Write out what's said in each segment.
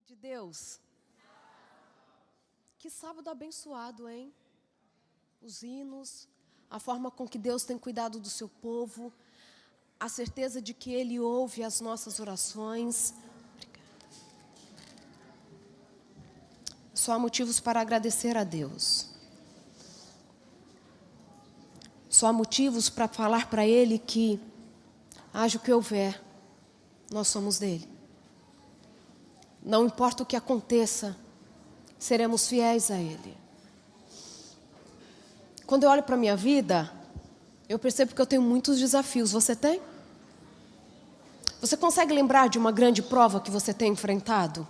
de Deus. Que sábado abençoado, hein? Os hinos, a forma com que Deus tem cuidado do seu povo, a certeza de que Ele ouve as nossas orações. Obrigada. Só há motivos para agradecer a Deus. Só há motivos para falar para Ele que, haja o que houver, nós somos dele. Não importa o que aconteça, seremos fiéis a Ele. Quando eu olho para a minha vida, eu percebo que eu tenho muitos desafios. Você tem? Você consegue lembrar de uma grande prova que você tem enfrentado?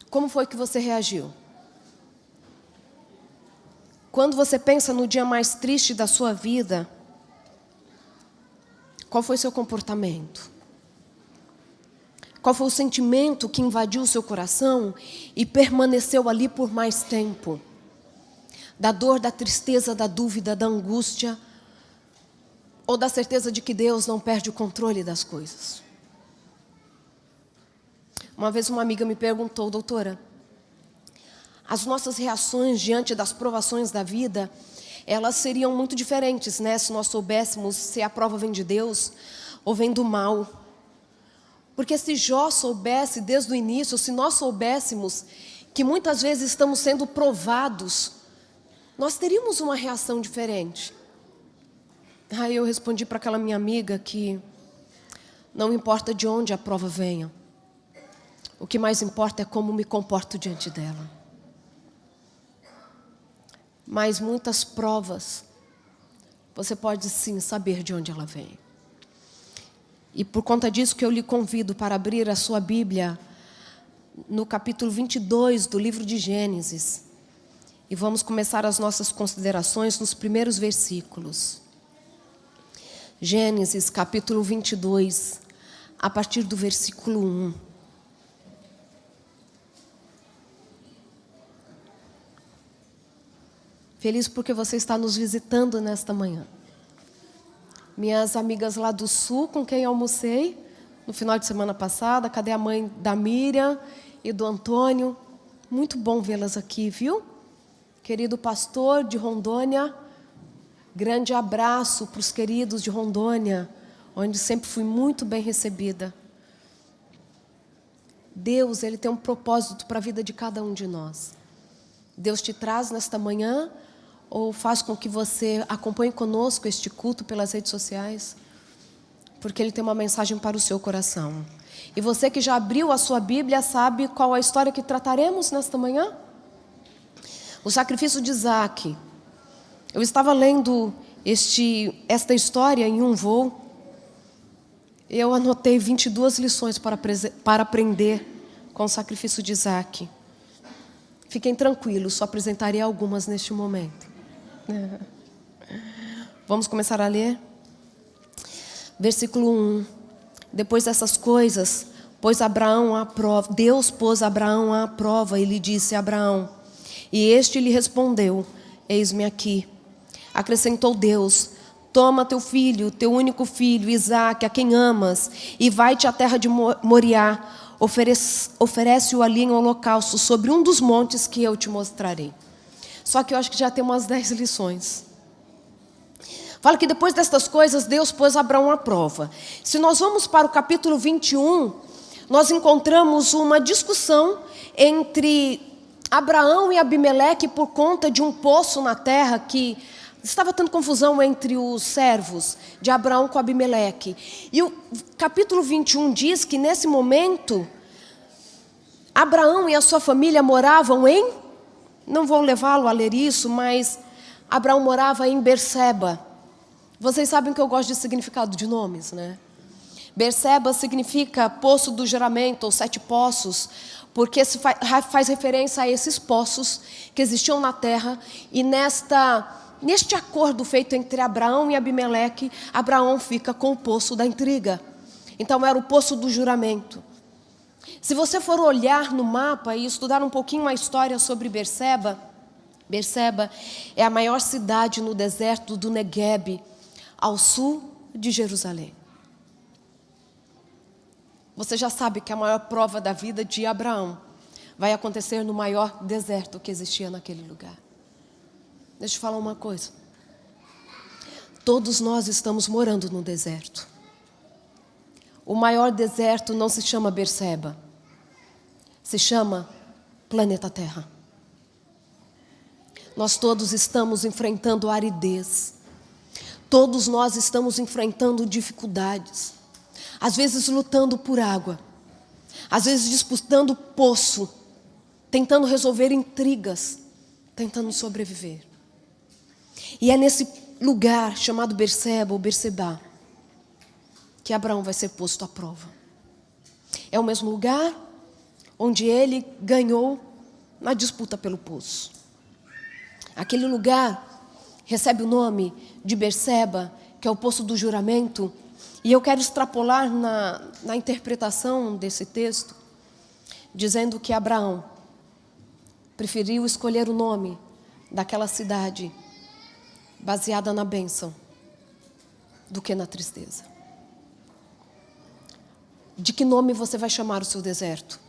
Como foi que você reagiu? Quando você pensa no dia mais triste da sua vida, qual foi seu comportamento? Qual foi o sentimento que invadiu o seu coração e permaneceu ali por mais tempo? Da dor, da tristeza, da dúvida, da angústia, ou da certeza de que Deus não perde o controle das coisas? Uma vez uma amiga me perguntou: doutora, as nossas reações diante das provações da vida, elas seriam muito diferentes, né? Se nós soubéssemos se a prova vem de Deus ou vem do mal. Porque se Jó soubesse desde o início, se nós soubéssemos que muitas vezes estamos sendo provados, nós teríamos uma reação diferente. Aí eu respondi para aquela minha amiga que não importa de onde a prova venha, o que mais importa é como me comporto diante dela. Mas muitas provas, você pode sim saber de onde ela vem. E por conta disso que eu lhe convido para abrir a sua Bíblia no capítulo 22 do livro de Gênesis. E vamos começar as nossas considerações nos primeiros versículos. Gênesis capítulo 22, a partir do versículo 1. Feliz porque você está nos visitando nesta manhã. Minhas amigas lá do sul, com quem almocei no final de semana passada. Cadê a mãe da Miriam e do Antônio? Muito bom vê-las aqui, viu? Querido pastor de Rondônia, grande abraço para os queridos de Rondônia, onde sempre fui muito bem recebida. Deus, Ele tem um propósito para a vida de cada um de nós. Deus te traz nesta manhã, ou faz com que você acompanhe conosco este culto pelas redes sociais, porque Ele tem uma mensagem para o seu coração. E você que já abriu a sua Bíblia sabe qual a história que trataremos nesta manhã? O sacrifício de Isaac. Eu estava lendo esta história em um voo. Eu anotei 22 lições para aprender com o sacrifício de Isaac. Fiquem tranquilos, só apresentarei algumas neste momento. Vamos começar a ler? Versículo 1. Depois dessas coisas, Deus pôs Abraão à prova e lhe disse: Abraão. E este lhe respondeu: eis-me aqui. Acrescentou Deus: toma teu filho, teu único filho, Isaque, a quem amas, e vai-te à terra de Moriá. Oferece-o ali em holocausto sobre um dos montes que eu te mostrarei. Só que eu acho que já tem umas 10 lições. Fala que depois destas coisas, Deus pôs Abraão à prova. Se nós vamos para o capítulo 21, nós encontramos uma discussão entre Abraão e Abimeleque por conta de um poço na terra que estava tendo confusão entre os servos de Abraão com Abimeleque. E o capítulo 21 diz que nesse momento, Abraão e a sua família moravam em... Não vou levá-lo a ler isso, mas Abraão morava em Berseba. Vocês sabem que eu gosto de significado de nomes, né? Berseba significa poço do juramento, ou 7 poços, porque se faz referência a esses poços que existiam na terra. E neste acordo feito entre Abraão e Abimeleque, Abraão fica com o poço da intriga. Então era o poço do juramento. Se você for olhar no mapa e estudar um pouquinho a história sobre Berseba, Berseba é a maior cidade no deserto do Negueb, ao sul de Jerusalém. Você já sabe que a maior prova da vida de Abraão vai acontecer no maior deserto que existia naquele lugar. Deixa eu falar uma coisa. Todos nós estamos morando no deserto. O maior deserto não se chama Berseba, se chama planeta Terra. Nós todos estamos enfrentando aridez. Todos nós estamos enfrentando dificuldades. Às vezes lutando por água. Às vezes disputando poço. Tentando resolver intrigas. Tentando sobreviver. E é nesse lugar chamado Berseba ou Bersebá que Abraão vai ser posto à prova. É o mesmo lugar onde ele ganhou na disputa pelo poço. Aquele lugar recebe o nome de Berseba, que é o poço do juramento. E eu quero extrapolar na interpretação desse texto, dizendo que Abraão preferiu escolher o nome daquela cidade baseada na bênção do que na tristeza. De que nome você vai chamar o seu deserto?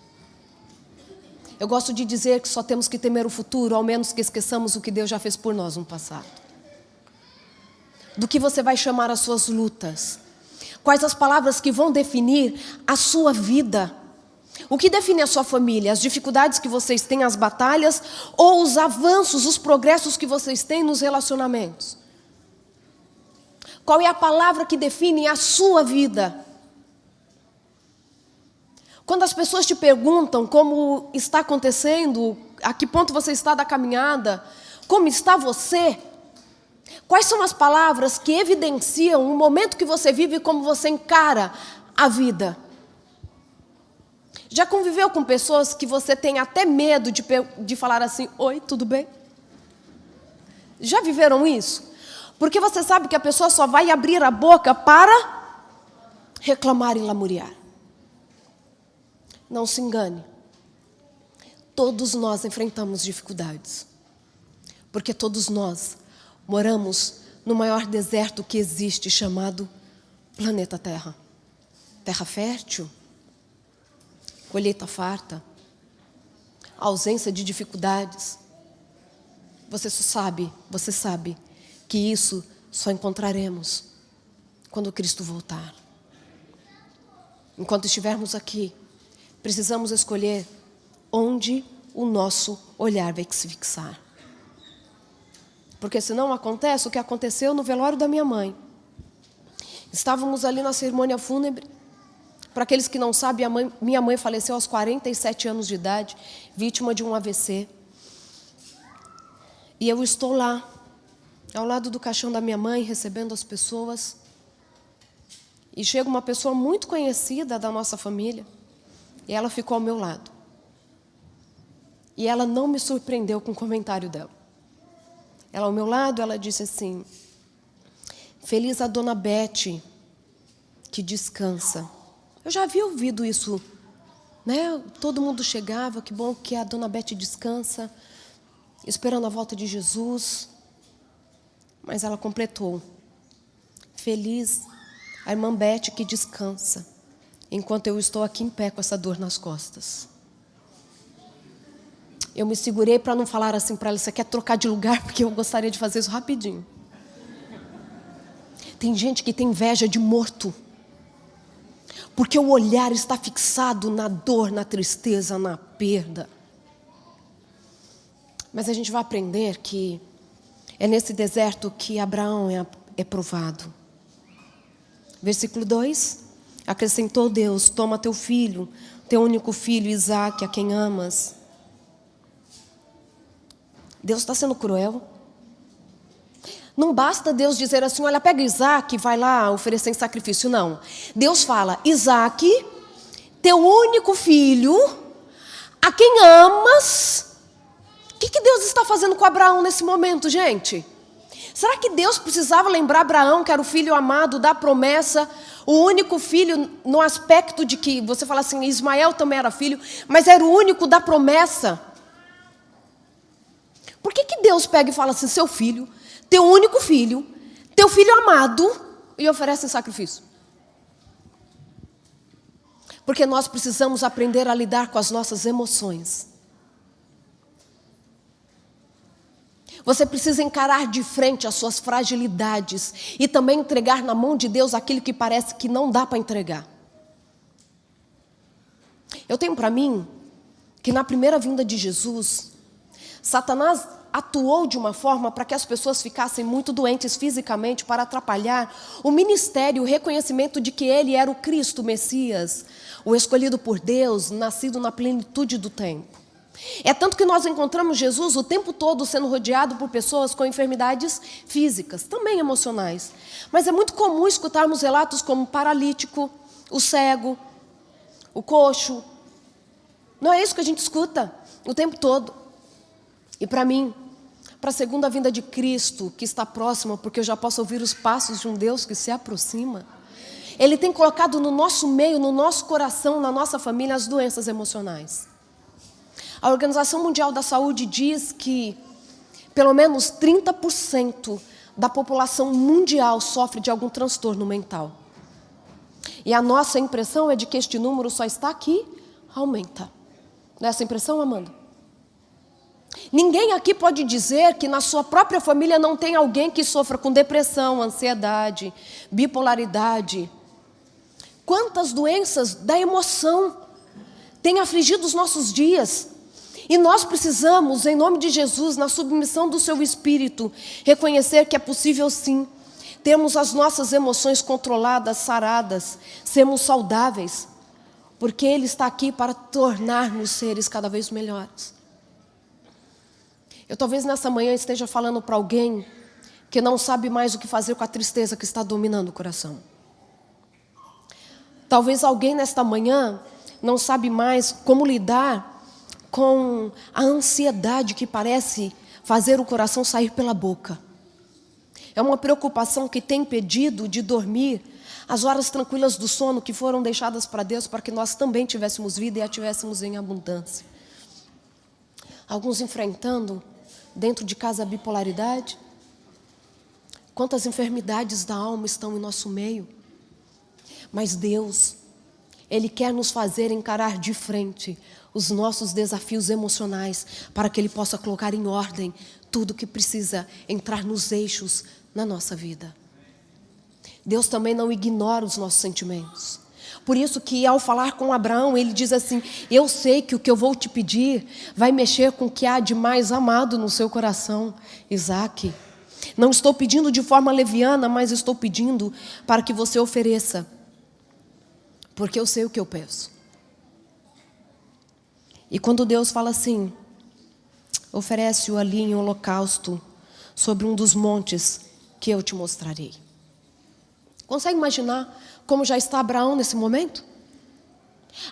Eu gosto de dizer que só temos que temer o futuro, ao menos que esqueçamos o que Deus já fez por nós no passado. Do que você vai chamar as suas lutas? Quais as palavras que vão definir a sua vida? O que define a sua família? As dificuldades que vocês têm, as batalhas, ou os avanços, os progressos que vocês têm nos relacionamentos? Qual é a palavra que define a sua vida? Quando as pessoas te perguntam como está acontecendo, a que ponto você está da caminhada, como está você? Quais são as palavras que evidenciam o momento que você vive e como você encara a vida? Já conviveu com pessoas que você tem até medo de falar assim, oi, tudo bem? Já viveram isso? Porque você sabe que a pessoa só vai abrir a boca para reclamar e lamuriar. Não se engane. Todos nós enfrentamos dificuldades. Porque todos nós moramos no maior deserto que existe, chamado planeta Terra. Terra fértil, colheita farta, ausência de dificuldades. Você sabe que isso só encontraremos quando Cristo voltar. Enquanto estivermos aqui, precisamos escolher onde o nosso olhar vai se fixar. Porque senão acontece o que aconteceu no velório da minha mãe. Estávamos ali na cerimônia fúnebre. Para aqueles que não sabem, minha mãe faleceu aos 47 anos de idade, vítima de um AVC. E eu estou lá, ao lado do caixão da minha mãe, recebendo as pessoas. E chega uma pessoa muito conhecida da nossa família. E ela ficou ao meu lado. E ela não me surpreendeu com o comentário dela. Ela ao meu lado, ela disse assim, feliz a dona Bete, que descansa. Eu já havia ouvido isso, né? Todo mundo chegava, que bom que a dona Bete descansa, esperando a volta de Jesus. Mas ela completou, feliz a irmã Bete que descansa, enquanto eu estou aqui em pé com essa dor nas costas. Eu me segurei para não falar assim para ela, você quer trocar de lugar? Porque eu gostaria de fazer isso rapidinho. Tem gente que tem inveja de morto. Porque o olhar está fixado na dor, na tristeza, na perda. Mas a gente vai aprender que é nesse deserto que Abraão é provado. Versículo 2. Acrescentou Deus, toma teu filho, teu único filho, Isaque, a quem amas. Deus está sendo cruel. Não basta Deus dizer assim, olha, pega Isaque e vai lá oferecer em sacrifício. Não. Deus fala, Isaque, teu único filho, a quem amas. O que Deus está fazendo com Abraão nesse momento, gente? Será que Deus precisava lembrar Abraão, que era o filho amado da promessa, o único filho no aspecto de que, você fala assim, Ismael também era filho, mas era o único da promessa? Por que Deus pega e fala assim, seu filho, teu único filho, teu filho amado, e oferece em sacrifício? Porque nós precisamos aprender a lidar com as nossas emoções. Você precisa encarar de frente as suas fragilidades e também entregar na mão de Deus aquilo que parece que não dá para entregar. Eu tenho para mim que na primeira vinda de Jesus, Satanás atuou de uma forma para que as pessoas ficassem muito doentes fisicamente, para atrapalhar o ministério, o reconhecimento de que ele era o Cristo, o Messias, o escolhido por Deus, nascido na plenitude do tempo. É tanto que nós encontramos Jesus o tempo todo sendo rodeado por pessoas com enfermidades físicas, também emocionais. Mas é muito comum escutarmos relatos como o paralítico, o cego, o coxo. Não é isso que a gente escuta o tempo todo. E para mim, para a segunda vinda de Cristo, que está próxima, porque eu já posso ouvir os passos de um Deus que se aproxima, Ele tem colocado no nosso meio, no nosso coração, na nossa família, as doenças emocionais. A Organização Mundial da Saúde diz que pelo menos 30% da população mundial sofre de algum transtorno mental. E a nossa impressão é de que este número só está aqui, aumenta. Não é essa a impressão, Amanda? Ninguém aqui pode dizer que na sua própria família não tem alguém que sofra com depressão, ansiedade, bipolaridade. Quantas doenças da emoção têm afligido os nossos dias? E nós precisamos, em nome de Jesus, na submissão do seu Espírito, reconhecer que é possível sim, termos as nossas emoções controladas, saradas, sermos saudáveis, porque Ele está aqui para tornar-nos seres cada vez melhores. Eu talvez nessa manhã esteja falando para alguém que não sabe mais o que fazer com a tristeza que está dominando o coração. Talvez alguém nesta manhã não sabe mais como lidar com a ansiedade que parece fazer o coração sair pela boca. É uma preocupação que tem impedido de dormir as horas tranquilas do sono que foram deixadas para Deus para que nós também tivéssemos vida e a tivéssemos em abundância. Alguns enfrentando dentro de casa a bipolaridade. Quantas enfermidades da alma estão em nosso meio. Mas Deus, Ele quer nos fazer encarar de frente os nossos desafios emocionais, para que Ele possa colocar em ordem tudo que precisa entrar nos eixos na nossa vida. Deus também não ignora os nossos sentimentos. Por isso que ao falar com Abraão, Ele diz assim: eu sei que o que eu vou te pedir vai mexer com o que há de mais amado no seu coração, Isaque. Não estou pedindo de forma leviana, mas estou pedindo para que você ofereça, porque eu sei o que eu peço. E quando Deus fala assim, oferece-o ali em holocausto, sobre um dos montes que eu te mostrarei. Consegue imaginar como já está Abraão nesse momento?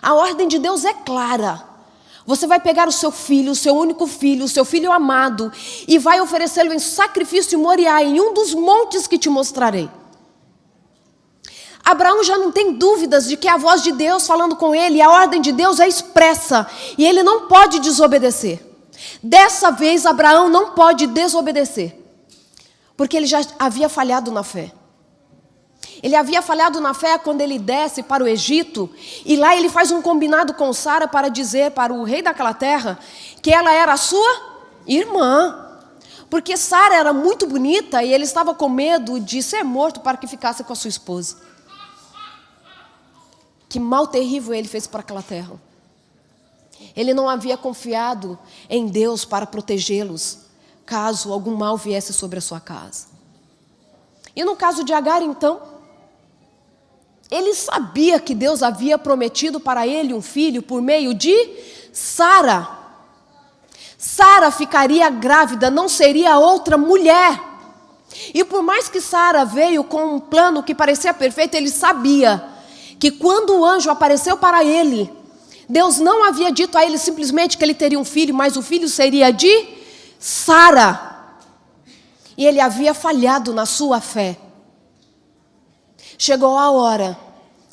A ordem de Deus é clara. Você vai pegar o seu filho, o seu único filho, o seu filho amado, e vai oferecê-lo em sacrifício em Moriá, em um dos montes que te mostrarei. Abraão já não tem dúvidas de que é a voz de Deus falando com ele, e a ordem de Deus é expressa, e ele não pode desobedecer. Dessa vez, Abraão não pode desobedecer, porque ele já havia falhado na fé. Ele havia falhado na fé quando ele desce para o Egito, e lá ele faz um combinado com Sara para dizer para o rei daquela terra que ela era a sua irmã. Porque Sara era muito bonita e ele estava com medo de ser morto para que ficasse com a sua esposa. Que mal terrível ele fez para aquela terra. Ele não havia confiado em Deus para protegê-los, caso algum mal viesse sobre a sua casa. E no caso de Agar, então, ele sabia que Deus havia prometido para ele um filho por meio de Sara. Sara ficaria grávida, não seria outra mulher. E por mais que Sara veio com um plano que parecia perfeito, ele sabia que quando o anjo apareceu para ele, Deus não havia dito a ele simplesmente que ele teria um filho, mas o filho seria de Sara. E ele havia falhado na sua fé. Chegou a hora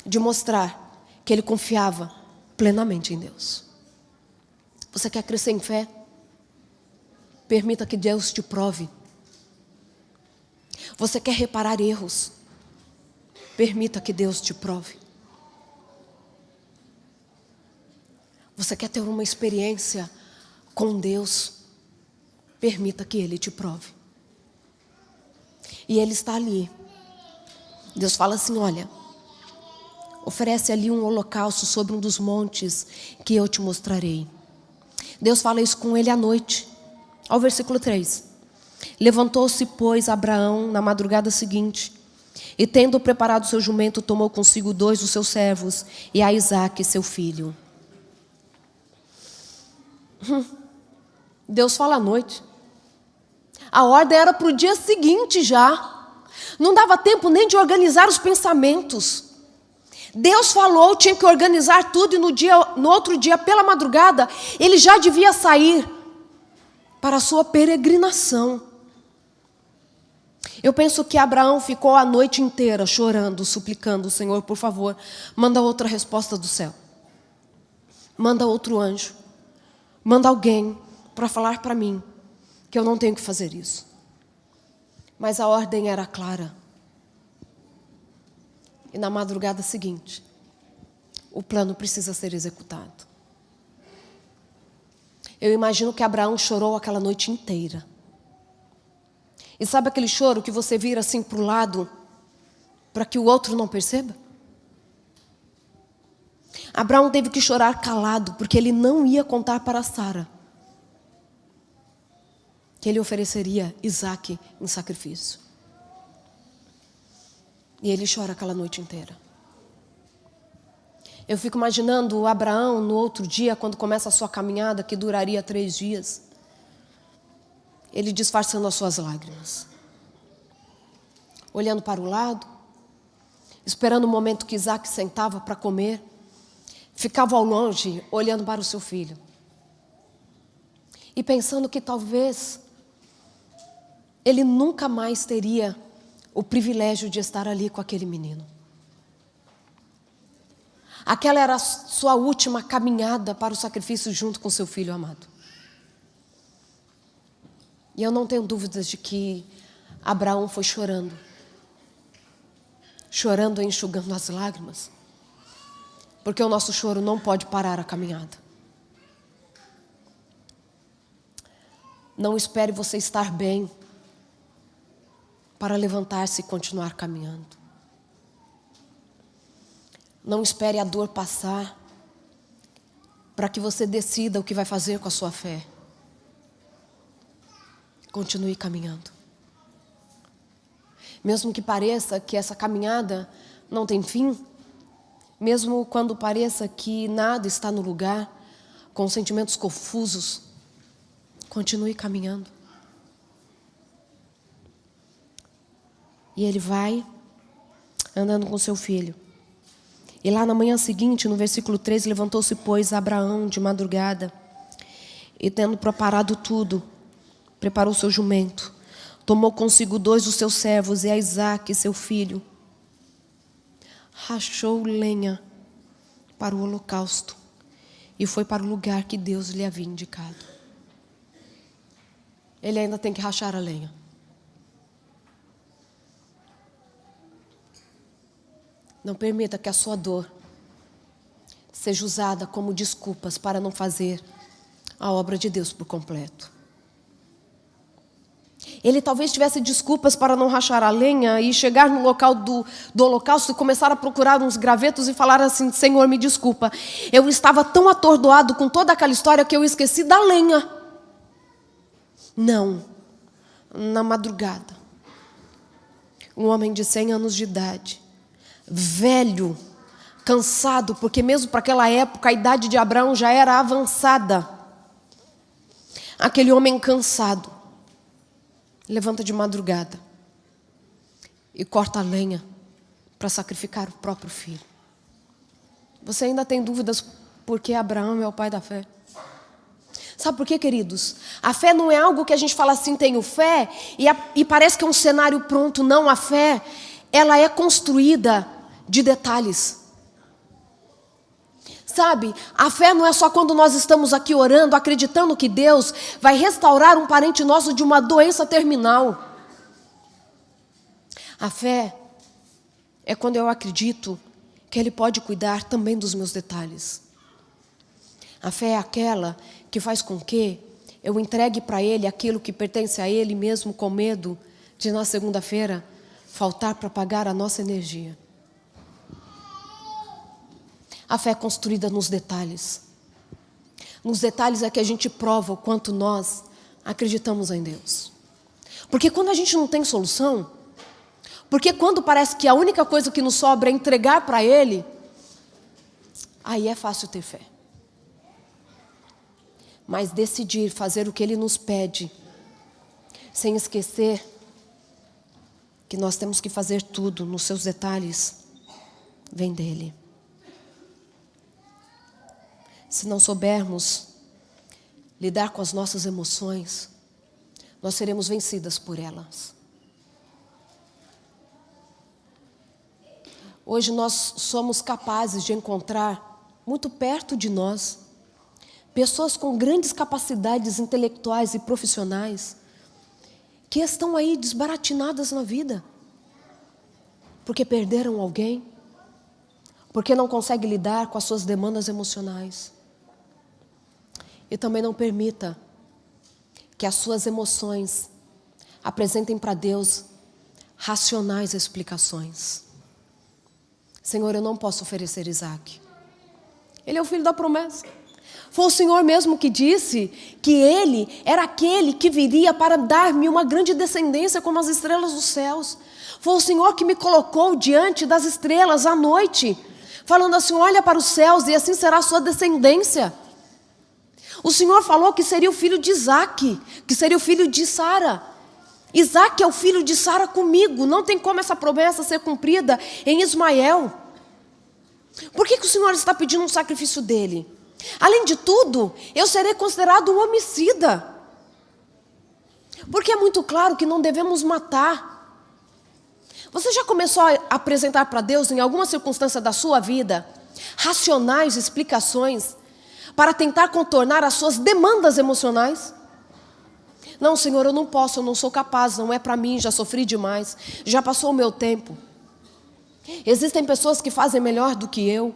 de mostrar que ele confiava plenamente em Deus. Você quer crescer em fé? Permita que Deus te prove. Você quer reparar erros? Permita que Deus te prove. Você quer ter uma experiência com Deus? Permita que Ele te prove. E Ele está ali. Deus fala assim, olha, oferece ali um holocausto sobre um dos montes que eu te mostrarei. Deus fala isso com ele à noite. Ao versículo 3. Levantou-se, pois, Abraão na madrugada seguinte, e tendo preparado seu jumento, tomou consigo 2 dos seus servos, e a Isaque, seu filho. Deus fala à noite. A ordem era para o dia seguinte já. Não dava tempo nem de organizar os pensamentos. Deus falou, tinha que organizar tudo, e no outro dia, pela madrugada, ele já devia sair para a sua peregrinação. Eu penso que Abraão ficou a noite inteira chorando, suplicando: Senhor, por favor, manda outra resposta do céu. Manda outro anjo. Manda alguém para falar para mim que eu não tenho que fazer isso. Mas a ordem era clara. E na madrugada seguinte, o plano precisa ser executado. Eu imagino que Abraão chorou aquela noite inteira. E sabe aquele choro que você vira assim para o lado, para que o outro não perceba? Abraão teve que chorar calado, porque ele não ia contar para Sara que ele ofereceria Isaque em sacrifício. E ele chora aquela noite inteira. Eu fico imaginando o Abraão no outro dia, quando começa a sua caminhada, que duraria 3 dias. Ele disfarçando as suas lágrimas. Olhando para o lado, esperando o momento que Isaque sentava para comer. Ficava ao longe, olhando para o seu filho. E pensando que talvez ele nunca mais teria o privilégio de estar ali com aquele menino. Aquela era a sua última caminhada para o sacrifício junto com seu filho amado. E eu não tenho dúvidas de que Abraão foi chorando. Chorando e enxugando as lágrimas. Porque o nosso choro não pode parar a caminhada. Não espere você estar bem para levantar-se e continuar caminhando. Não espere a dor passar para que você decida o que vai fazer com a sua fé. Continue caminhando. Mesmo que pareça que essa caminhada não tem fim, mesmo quando pareça que nada está no lugar, com sentimentos confusos, continue caminhando. E ele vai andando com seu filho. E lá na manhã seguinte, no versículo 3, levantou-se, pois, Abraão de madrugada, e tendo preparado tudo, preparou seu jumento, tomou consigo 2 dos seus servos e a Isaque, seu filho, rachou lenha para o holocausto e foi para o lugar que Deus lhe havia indicado. Ele ainda tem que rachar a lenha. Não permita que a sua dor seja usada como desculpas para não fazer a obra de Deus por completo. Ele talvez tivesse desculpas para não rachar a lenha e chegar no local do holocausto e começar a procurar uns gravetos e falar assim: Senhor, me desculpa, eu estava tão atordoado com toda aquela história que eu esqueci da lenha. Não, na madrugada, um homem de 100 anos de idade, velho, cansado, porque mesmo para aquela época a idade de Abraão já era avançada. Aquele homem cansado levanta de madrugada e corta a lenha para sacrificar o próprio filho. Você ainda tem dúvidas porque Abraão é o pai da fé? Sabe por quê, queridos? A fé não é algo que a gente fala assim, tenho fé, e parece que é um cenário pronto. Não, a fé, ela é construída de detalhes. Sabe, a fé não é só quando nós estamos aqui orando, acreditando que Deus vai restaurar um parente nosso de uma doença terminal. A fé é quando eu acredito que Ele pode cuidar também dos meus detalhes. A fé é aquela que faz com que eu entregue para Ele aquilo que pertence a Ele, mesmo com medo de na segunda-feira faltar para pagar a nossa energia. A fé é construída nos detalhes. Nos detalhes é que a gente prova o quanto nós acreditamos em Deus. Porque quando a gente não tem solução, porque quando parece que a única coisa que nos sobra é entregar para Ele, aí é fácil ter fé. Mas decidir fazer o que Ele nos pede, sem esquecer que nós temos que fazer tudo nos seus detalhes, vem dEle. Se não soubermos lidar com as nossas emoções, nós seremos vencidas por elas. Hoje nós somos capazes de encontrar muito perto de nós pessoas com grandes capacidades intelectuais e profissionais que estão aí desbaratinadas na vida, porque perderam alguém, porque não conseguem lidar com as suas demandas emocionais. E também não permita que as suas emoções apresentem para Deus racionais explicações. Senhor, eu não posso oferecer Isaac. Ele é o filho da promessa. Foi o Senhor mesmo que disse que Ele era aquele que viria para dar-me uma grande descendência como as estrelas dos céus. Foi o Senhor que me colocou diante das estrelas à noite, falando assim, olha para os céus e assim será a sua descendência. O Senhor falou que seria o filho de Isaac, que seria o filho de Sara. Isaac é o filho de Sara comigo, não tem como essa promessa ser cumprida em Ismael. Por que o Senhor está pedindo um sacrifício dele? Além de tudo, eu serei considerado um homicida. Porque é muito claro que não devemos matar. Você já começou a apresentar para Deus, em alguma circunstância da sua vida, racionais explicações para tentar contornar as suas demandas emocionais? Não, Senhor, eu não posso, eu não sou capaz, não é para mim, já sofri demais, já passou o meu tempo. Existem pessoas que fazem melhor do que eu.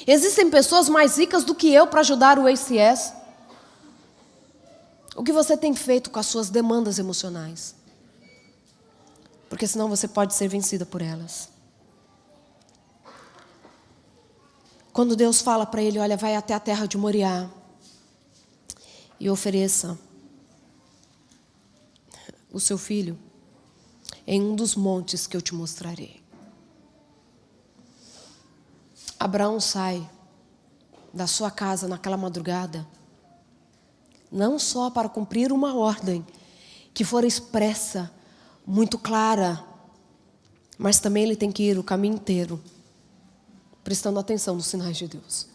Existem pessoas mais ricas do que eu para ajudar o ACS. O que você tem feito com as suas demandas emocionais? Porque senão você pode ser vencida por elas. Quando Deus fala para ele, olha, vai até a terra de Moriá e ofereça o seu filho em um dos montes que eu te mostrarei. Abraão sai da sua casa naquela madrugada, não só para cumprir uma ordem que fora expressa, muito clara, mas também ele tem que ir o caminho inteiro, prestando atenção nos sinais de Deus.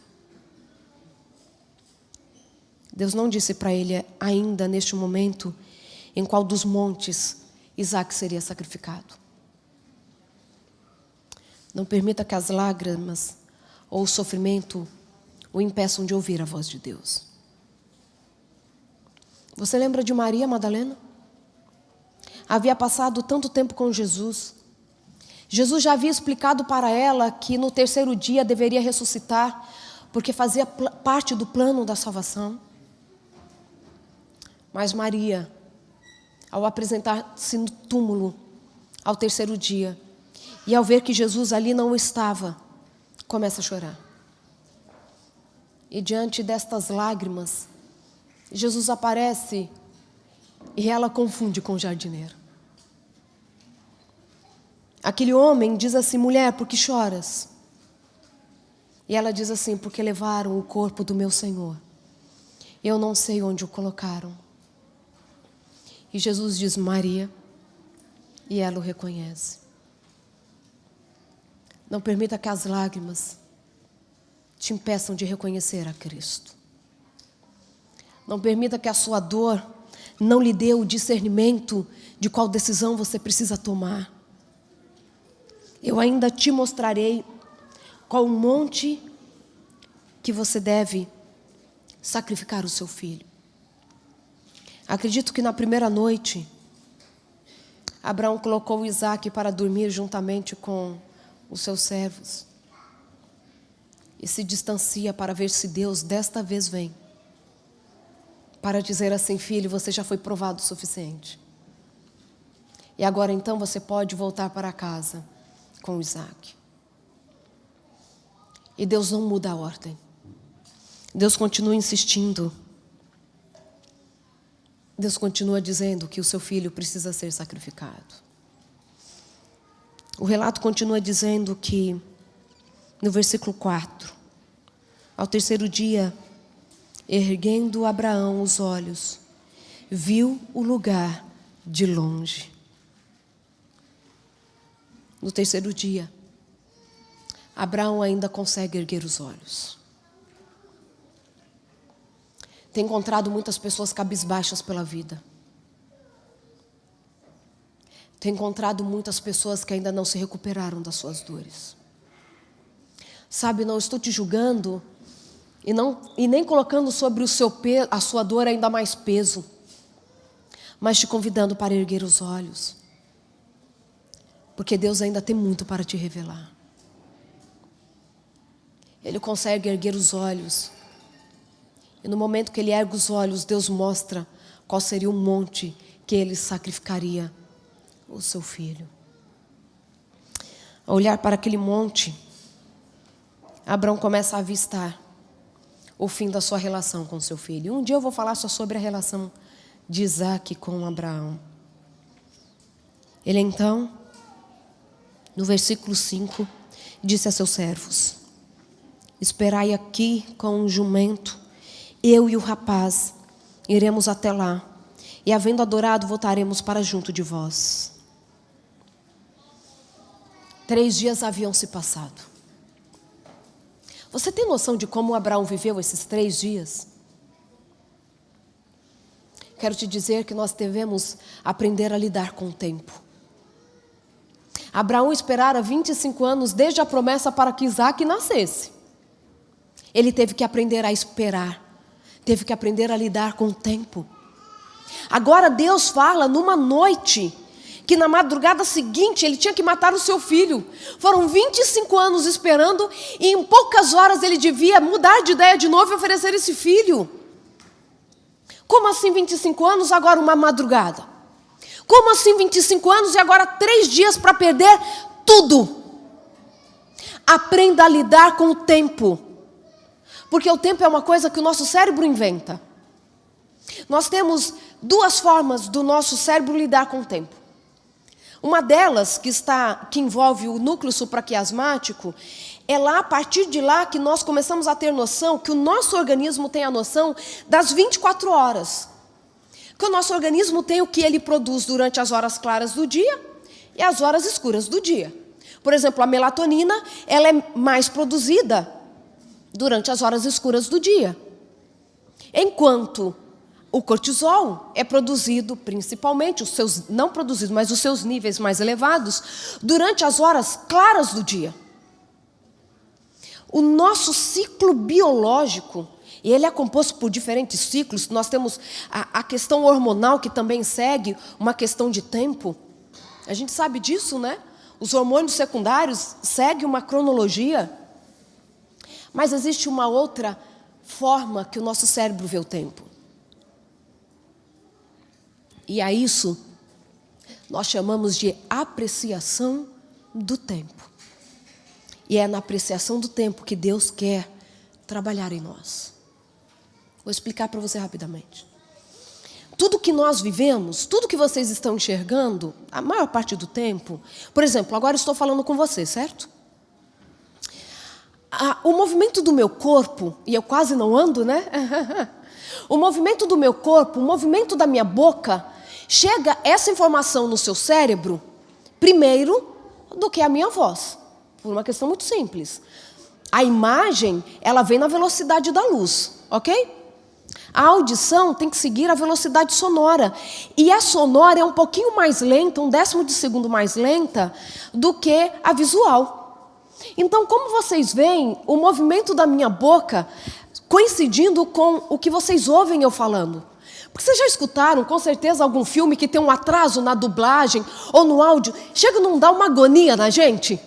Deus não disse para ele ainda neste momento em qual dos montes Isaac seria sacrificado. Não permita que as lágrimas ou o sofrimento o impeçam de ouvir a voz de Deus. Você lembra de Maria Madalena? Havia passado tanto tempo com Jesus. Jesus já havia explicado para ela que no terceiro dia deveria ressuscitar, porque fazia parte do plano da salvação. Mas Maria, ao apresentar-se no túmulo ao terceiro dia, e ao ver que Jesus ali não estava, começa a chorar. E diante destas lágrimas, Jesus aparece e ela confunde com o jardineiro. Aquele homem diz assim, mulher, por que choras? E ela diz assim, porque levaram o corpo do meu Senhor. Eu não sei onde o colocaram. E Jesus diz, Maria, e ela o reconhece. Não permita que as lágrimas te impeçam de reconhecer a Cristo. Não permita que a sua dor não lhe dê o discernimento de qual decisão você precisa tomar. Eu ainda te mostrarei qual o monte que você deve sacrificar o seu filho. Acredito que na primeira noite, Abraão colocou Isaac para dormir juntamente com os seus servos. e se distancia para ver se Deus desta vez vem, para dizer assim: filho, você já foi provado o suficiente. E agora então você pode voltar para casa com Isaac. E Deus não muda a ordem. Deus continua insistindo. Deus continua dizendo que o seu filho precisa ser sacrificado. O relato continua dizendo que, no versículo 4, ao terceiro dia, erguendo Abraão os olhos, viu o lugar de longe. No terceiro dia, Abraão ainda consegue erguer os olhos. Tem encontrado muitas pessoas cabisbaixas pela vida. Tem encontrado muitas pessoas que ainda não se recuperaram das suas dores. Sabe, não estou te julgando e nem colocando sobre a sua dor ainda mais peso, mas te convidando para erguer os olhos, porque Deus ainda tem muito para te revelar. Ele consegue erguer os olhos. E no momento que ele ergue os olhos, Deus mostra qual seria o monte que ele sacrificaria o seu filho. Ao olhar para aquele monte, Abraão começa a avistar o fim da sua relação com seu filho. Um dia eu vou falar só sobre a relação de Isaac com Abraão. Ele então, no versículo 5, disse a seus servos: esperai aqui com um jumento, eu e o rapaz iremos até lá, e havendo adorado, voltaremos para junto de vós. 3 dias haviam se passado. Você tem noção de como Abraão viveu esses 3 dias? Quero te dizer que nós devemos aprender a lidar com o tempo. Abraão esperara 25 anos desde a promessa para que Isaac nascesse. Ele teve que aprender a esperar. Teve que aprender a lidar com o tempo. Agora Deus fala numa noite que na madrugada seguinte ele tinha que matar o seu filho. Foram 25 anos esperando e em poucas horas ele devia mudar de ideia de novo e oferecer esse filho. Como assim 25 anos, agora uma madrugada? Como assim 25 anos e agora 3 dias para perder tudo? Aprenda a lidar com o tempo. Porque o tempo é uma coisa que o nosso cérebro inventa. Nós temos 2 formas do nosso cérebro lidar com o tempo. Uma delas, que envolve o núcleo supraquiasmático, é lá, a partir de lá, que nós começamos a ter noção, que o nosso organismo tem a noção das 24 horas. Que o nosso organismo tem o que ele produz durante as horas claras do dia e as horas escuras do dia. Por exemplo, a melatonina, ela é mais produzida durante as horas escuras do dia. Enquanto o cortisol é produzido principalmente, não produzido, mas os seus níveis mais elevados, durante as horas claras do dia. O nosso ciclo biológico, e ele é composto por diferentes ciclos. Nós temos a questão hormonal, que também segue uma questão de tempo. A gente sabe disso, né? Os hormônios secundários seguem uma cronologia. Mas existe uma outra forma que o nosso cérebro vê o tempo. E a isso nós chamamos de apreciação do tempo. E é na apreciação do tempo que Deus quer trabalhar em nós. Vou explicar para você rapidamente. Tudo que nós vivemos, tudo que vocês estão enxergando, a maior parte do tempo, por exemplo, agora estou falando com você, certo? O movimento do meu corpo, e eu quase não ando, né? O movimento do meu corpo, o movimento da minha boca, chega essa informação no seu cérebro primeiro do que a minha voz. Por uma questão muito simples. A imagem, ela vem na velocidade da luz, ok? A audição tem que seguir a velocidade sonora. E a sonora é um pouquinho mais lenta, 1/10 de segundo mais lenta do que a visual. Então, como vocês veem, o movimento da minha boca coincidindo com o que vocês ouvem eu falando. Porque vocês já escutaram, com certeza, algum filme que tem um atraso na dublagem ou no áudio? Chega a não dar uma agonia na gente?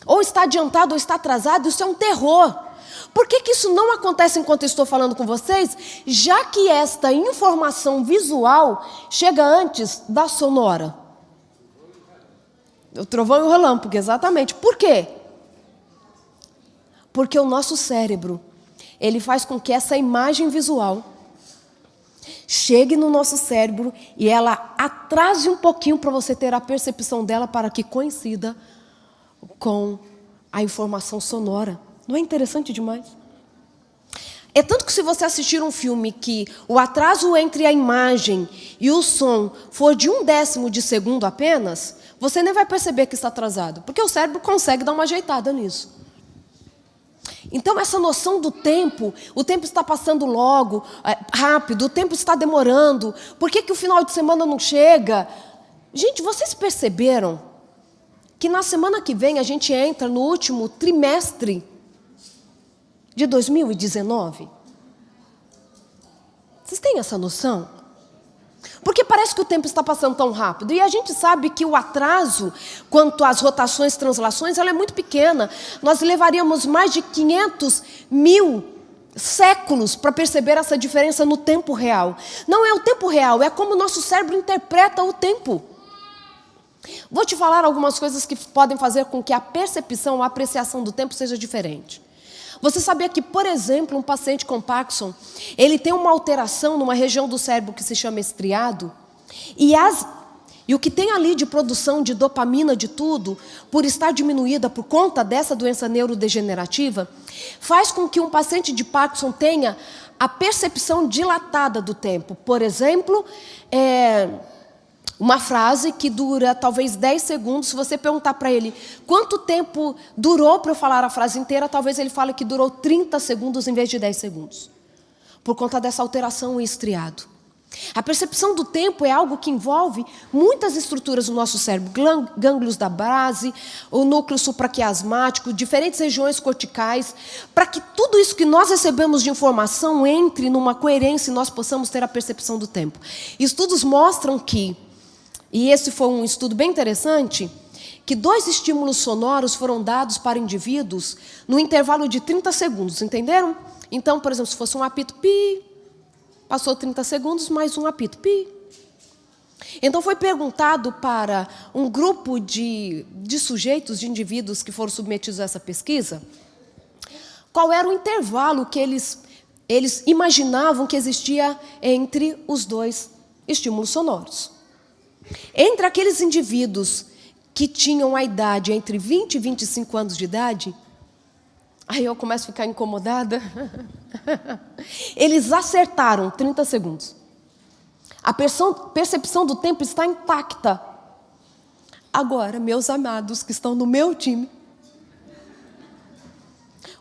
ou está adiantado ou está atrasado, isso é um terror. Por que isso não acontece enquanto eu estou falando com vocês? Já que esta informação visual chega antes da sonora. O trovão e o relâmpago, exatamente. Por quê? Porque o nosso cérebro, ele faz com que essa imagem visual chegue no nosso cérebro e ela atrase um pouquinho para você ter a percepção dela para que coincida com a informação sonora. Não é interessante demais? É tanto que se você assistir um filme que o atraso entre a imagem e o som for de 1/10 de segundo apenas, você nem vai perceber que está atrasado, porque o cérebro consegue dar uma ajeitada nisso. Então, essa noção do tempo, o tempo está passando logo, rápido, o tempo está demorando, por que o final de semana não chega? Gente, vocês perceberam que na semana que vem a gente entra no último trimestre de 2019? Vocês têm essa noção? Porque parece que o tempo está passando tão rápido. E a gente sabe que o atraso, quanto às rotações, translações, ela é muito pequena. Nós levaríamos mais de 500.000 séculos para perceber essa diferença no tempo real. Não é o tempo real, é como o nosso cérebro interpreta o tempo. Vou te falar algumas coisas que podem fazer com que a percepção, a apreciação do tempo seja diferente. Você sabia que, por exemplo, um paciente com Parkinson, ele tem uma alteração numa região do cérebro que se chama estriado, e o que tem ali de produção de dopamina, de tudo, por estar diminuída por conta dessa doença neurodegenerativa, faz com que um paciente de Parkinson tenha a percepção dilatada do tempo. Por exemplo, uma frase que dura talvez 10 segundos, se você perguntar para ele quanto tempo durou para eu falar a frase inteira, talvez ele fale que durou 30 segundos em vez de 10 segundos. Por conta dessa alteração em estriado. A percepção do tempo é algo que envolve muitas estruturas do nosso cérebro, gânglios da base, o núcleo supraquiasmático, diferentes regiões corticais, para que tudo isso que nós recebemos de informação entre numa coerência e nós possamos ter a percepção do tempo. Estudos mostram que, e esse foi um estudo bem interessante, que 2 estímulos sonoros foram dados para indivíduos no intervalo de 30 segundos, entenderam? Então, por exemplo, se fosse um apito pi, passou 30 segundos, mais um apito pi. Então foi perguntado para um grupo de sujeitos, de indivíduos que foram submetidos a essa pesquisa, qual era o intervalo que eles imaginavam que existia entre os 2 estímulos sonoros. Entre aqueles indivíduos que tinham a idade entre 20 e 25 anos de idade, aí eu começo a ficar incomodada, eles acertaram 30 segundos. A percepção do tempo está intacta. Agora, meus amados que estão no meu time,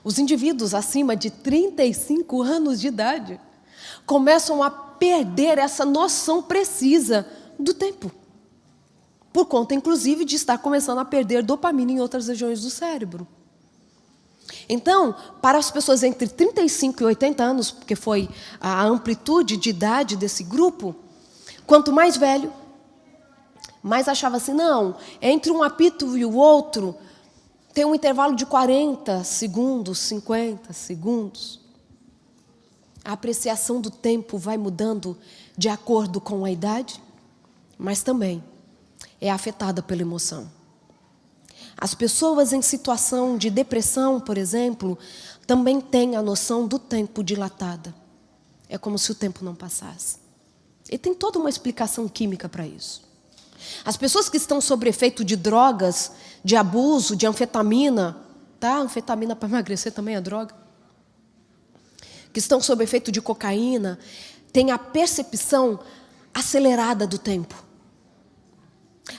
os indivíduos acima de 35 anos de idade começam a perder essa noção precisa do tempo. Por conta, inclusive, de estar começando a perder dopamina em outras regiões do cérebro. Então, para as pessoas entre 35 e 80 anos, porque foi a amplitude de idade desse grupo, quanto mais velho, mais achava assim, não, entre um apito e o outro, tem um intervalo de 40 segundos, 50 segundos. A apreciação do tempo vai mudando de acordo com a idade, mas também é afetada pela emoção. As pessoas em situação de depressão, por exemplo, também têm a noção do tempo dilatada. É como se o tempo não passasse. E tem toda uma explicação química para isso. As pessoas que estão sob efeito de drogas, de abuso, de anfetamina, tá? Anfetamina para emagrecer também é droga. Que estão sob efeito de cocaína, têm a percepção acelerada do tempo.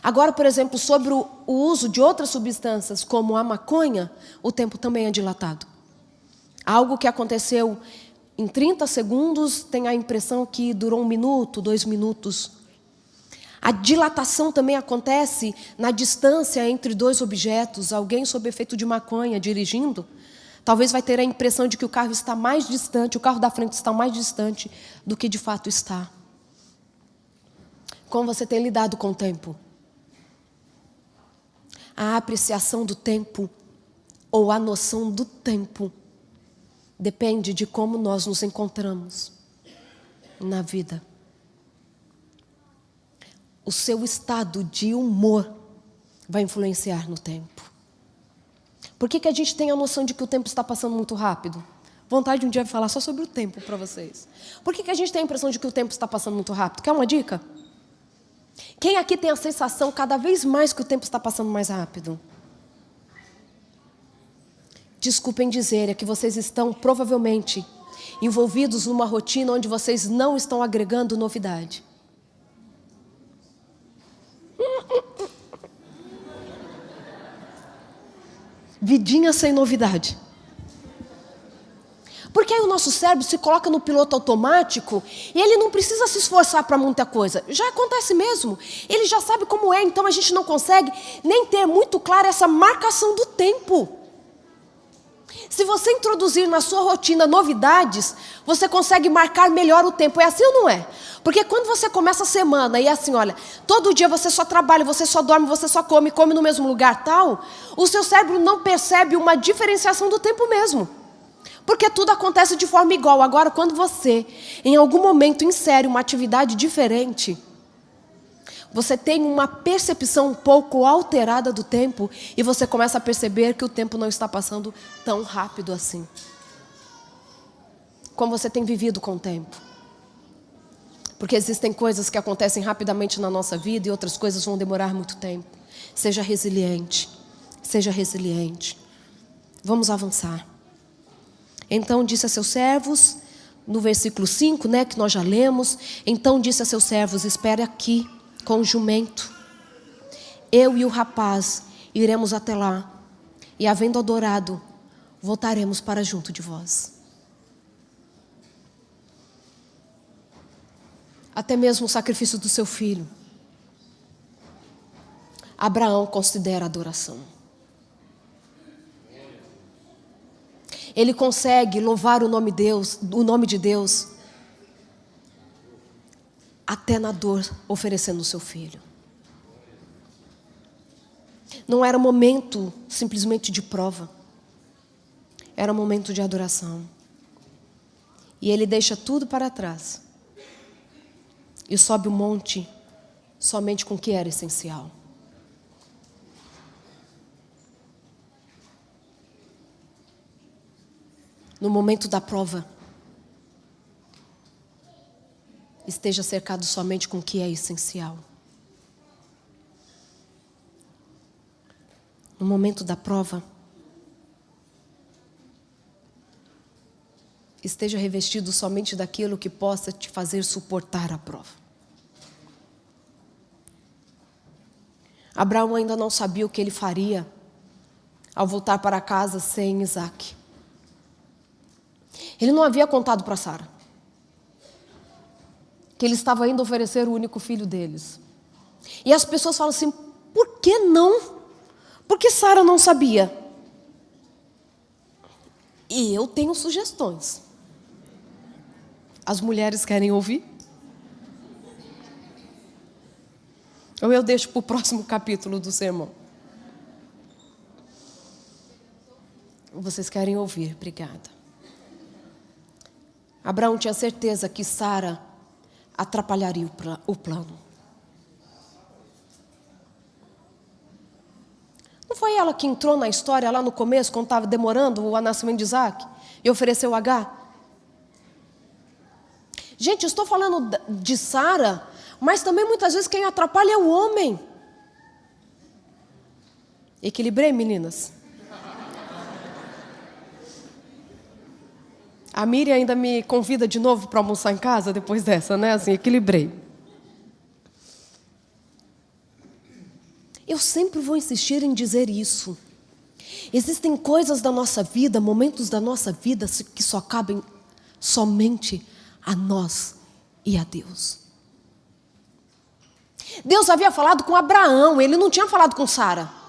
Agora, por exemplo, sobre o uso de outras substâncias, como a maconha, o tempo também é dilatado. Algo que aconteceu em 30 segundos, tem a impressão que durou 1 minuto, 2 minutos. A dilatação também acontece na distância entre 2 objetos. Alguém sob efeito de maconha dirigindo, talvez vai ter a impressão de que o carro está mais distante, o carro da frente está mais distante do que de fato está. Como você tem lidado com o tempo? A apreciação do tempo ou a noção do tempo depende de como nós nos encontramos na vida. O seu estado de humor vai influenciar no tempo. Por que a gente tem a noção de que o tempo está passando muito rápido? Vontade de um dia falar só sobre o tempo para vocês. Por que a gente tem a impressão de que o tempo está passando muito rápido? Quer uma dica? Quem aqui tem a sensação cada vez mais que o tempo está passando mais rápido? Desculpem dizer, é que vocês estão provavelmente envolvidos numa rotina onde vocês não estão agregando novidade. Vidinha sem novidade. Porque aí o nosso cérebro se coloca no piloto automático e ele não precisa se esforçar para muita coisa. Já acontece mesmo. Ele já sabe como é, então a gente não consegue nem ter muito clara essa marcação do tempo. Se você introduzir na sua rotina novidades, você consegue marcar melhor o tempo. É assim ou não é? Porque quando você começa a semana e é assim, olha, todo dia você só trabalha, você só dorme, você só come no mesmo lugar tal, o seu cérebro não percebe uma diferenciação do tempo mesmo. Porque tudo acontece de forma igual. Agora, quando você, em algum momento, insere uma atividade diferente, você tem uma percepção um pouco alterada do tempo e você começa a perceber que o tempo não está passando tão rápido assim. Como você tem vivido com o tempo. Porque existem coisas que acontecem rapidamente na nossa vida e outras coisas vão demorar muito tempo. Seja resiliente. Seja resiliente. Vamos avançar. Então disse a seus servos, no versículo 5, que nós já lemos, então disse a seus servos, espere aqui com o jumento. Eu e o rapaz iremos até lá, e havendo adorado, voltaremos para junto de vós. Até mesmo o sacrifício do seu filho, Abraão considera adoração. Ele consegue louvar o nome de Deus, até na dor, oferecendo o seu filho. Não era momento simplesmente de prova, era momento de adoração. E ele deixa tudo para trás e sobe o monte somente com o que era essencial. No momento da prova, esteja cercado somente com o que é essencial. No momento da prova, esteja revestido somente daquilo que possa te fazer suportar a prova. Abraão ainda não sabia o que ele faria ao voltar para casa sem Isaque. Ele não havia contado para Sara que ele estava indo oferecer o único filho deles. E as pessoas falam assim, por que não? Porque Sara não sabia. E eu tenho sugestões. As mulheres querem ouvir? Ou eu deixo para o próximo capítulo do sermão? Vocês querem ouvir, obrigada. Abraão tinha certeza que Sara atrapalharia o plano. Não foi ela que entrou na história lá no começo, quando estava demorando o nascimento de Isaac, e ofereceu Agar? Gente, eu estou falando de Sara, mas também muitas vezes quem atrapalha é o homem. Equilibrei, meninas? A Miriam ainda me convida de novo para almoçar em casa depois dessa, Assim, equilibrei. Eu sempre vou insistir em dizer isso. Existem coisas da nossa vida, momentos da nossa vida que só cabem somente a nós e a Deus. Deus havia falado com Abraão, ele não tinha falado com Sara.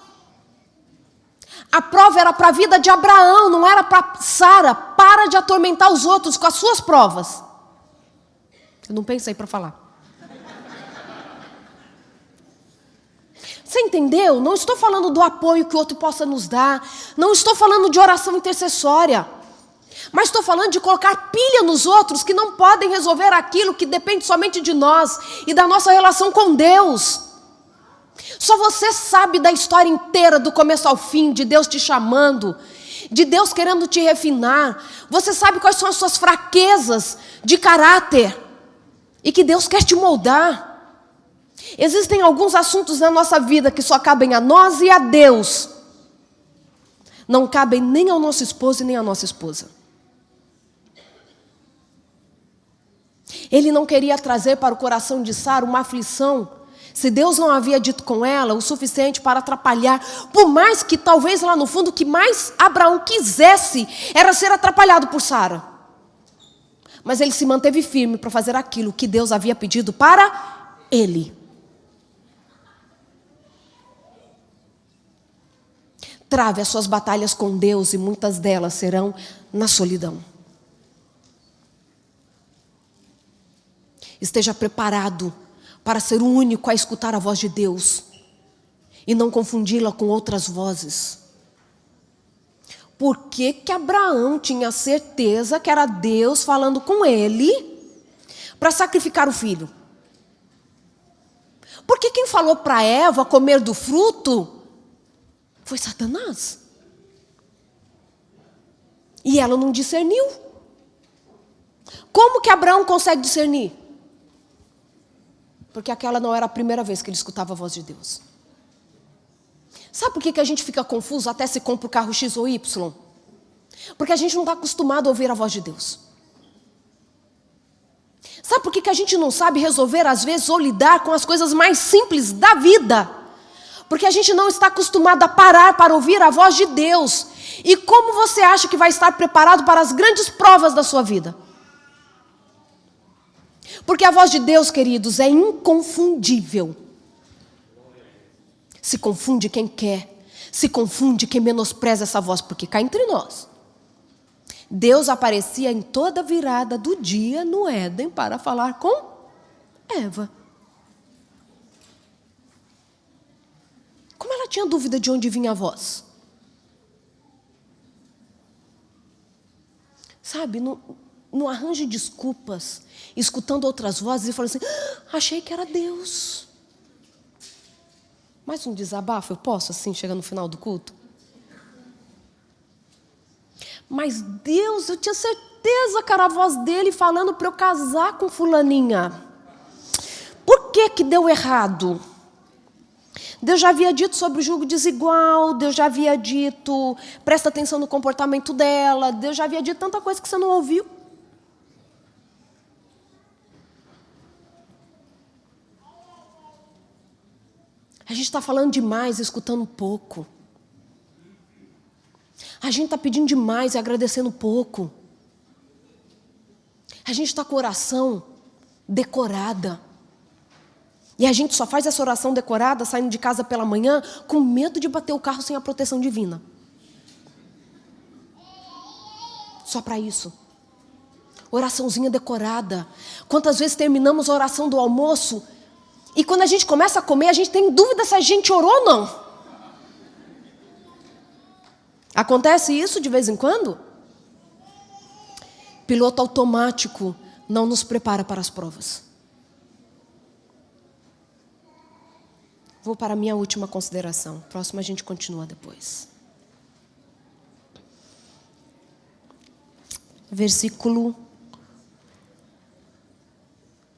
A prova era para a vida de Abraão, não era para Sara. Para de atormentar os outros com as suas provas. Eu não pensei para falar. Você entendeu? Não estou falando do apoio que o outro possa nos dar. Não estou falando de oração intercessória. Mas estou falando de colocar pilha nos outros que não podem resolver aquilo que depende somente de nós e da nossa relação com Deus. Só você sabe da história inteira, do começo ao fim, de Deus te chamando, de Deus querendo te refinar. Você sabe quais são as suas fraquezas de caráter e que Deus quer te moldar. Existem alguns assuntos na nossa vida que só cabem a nós e a Deus. Não cabem nem ao nosso esposo e nem à nossa esposa. Ele não queria trazer para o coração de Sara uma aflição, se Deus não havia dito com ela o suficiente para atrapalhar. Por mais que talvez lá no fundo o que mais Abraão quisesse era ser atrapalhado por Sara. Mas ele se manteve firme para fazer aquilo que Deus havia pedido para ele. Trave as suas batalhas com Deus e muitas delas serão na solidão. Esteja preparado para ser o único a escutar a voz de Deus e não confundi-la com outras vozes. Por que que Abraão tinha certeza que era Deus falando com ele para sacrificar o filho? Porque quem falou para Eva comer do fruto foi Satanás. E ela não discerniu. Como que Abraão consegue discernir? Porque aquela não era a primeira vez que ele escutava a voz de Deus. Sabe por que a gente fica confuso até se compra o carro X ou Y? Porque a gente não está acostumado a ouvir a voz de Deus. Sabe por que a gente não sabe resolver às vezes ou lidar com as coisas mais simples da vida? Porque a gente não está acostumado a parar para ouvir a voz de Deus. E como você acha que vai estar preparado para as grandes provas da sua vida? Porque a voz de Deus, queridos, é inconfundível. Se confunde quem quer, se confunde quem menospreza essa voz, porque cá entre nós, Deus aparecia em toda virada do dia no Éden para falar com Eva. Como ela tinha dúvida de onde vinha a voz? Sabe, no arranjo de desculpas, escutando outras vozes e falando assim, achei que era Deus. Mais um desabafo, eu posso assim, chegar no final do culto? Mas Deus, eu tinha certeza que era a voz dele falando para eu casar com fulaninha. Por que que deu errado? Deus já havia dito sobre o jugo desigual, Deus já havia dito, presta atenção no comportamento dela, Deus já havia dito tanta coisa que você não ouviu. A gente está falando demais e escutando pouco. A gente está pedindo demais e agradecendo pouco. A gente está com oração decorada. E a gente só faz essa oração decorada saindo de casa pela manhã com medo de bater o carro sem a proteção divina. Só para isso. Oraçãozinha decorada. Quantas vezes terminamos a oração do almoço e quando a gente começa a comer, a gente tem dúvida se a gente orou ou não. Acontece isso de vez em quando? Piloto automático não nos prepara para as provas. Vou para a minha última consideração. Próximo a gente continua depois. Versículo...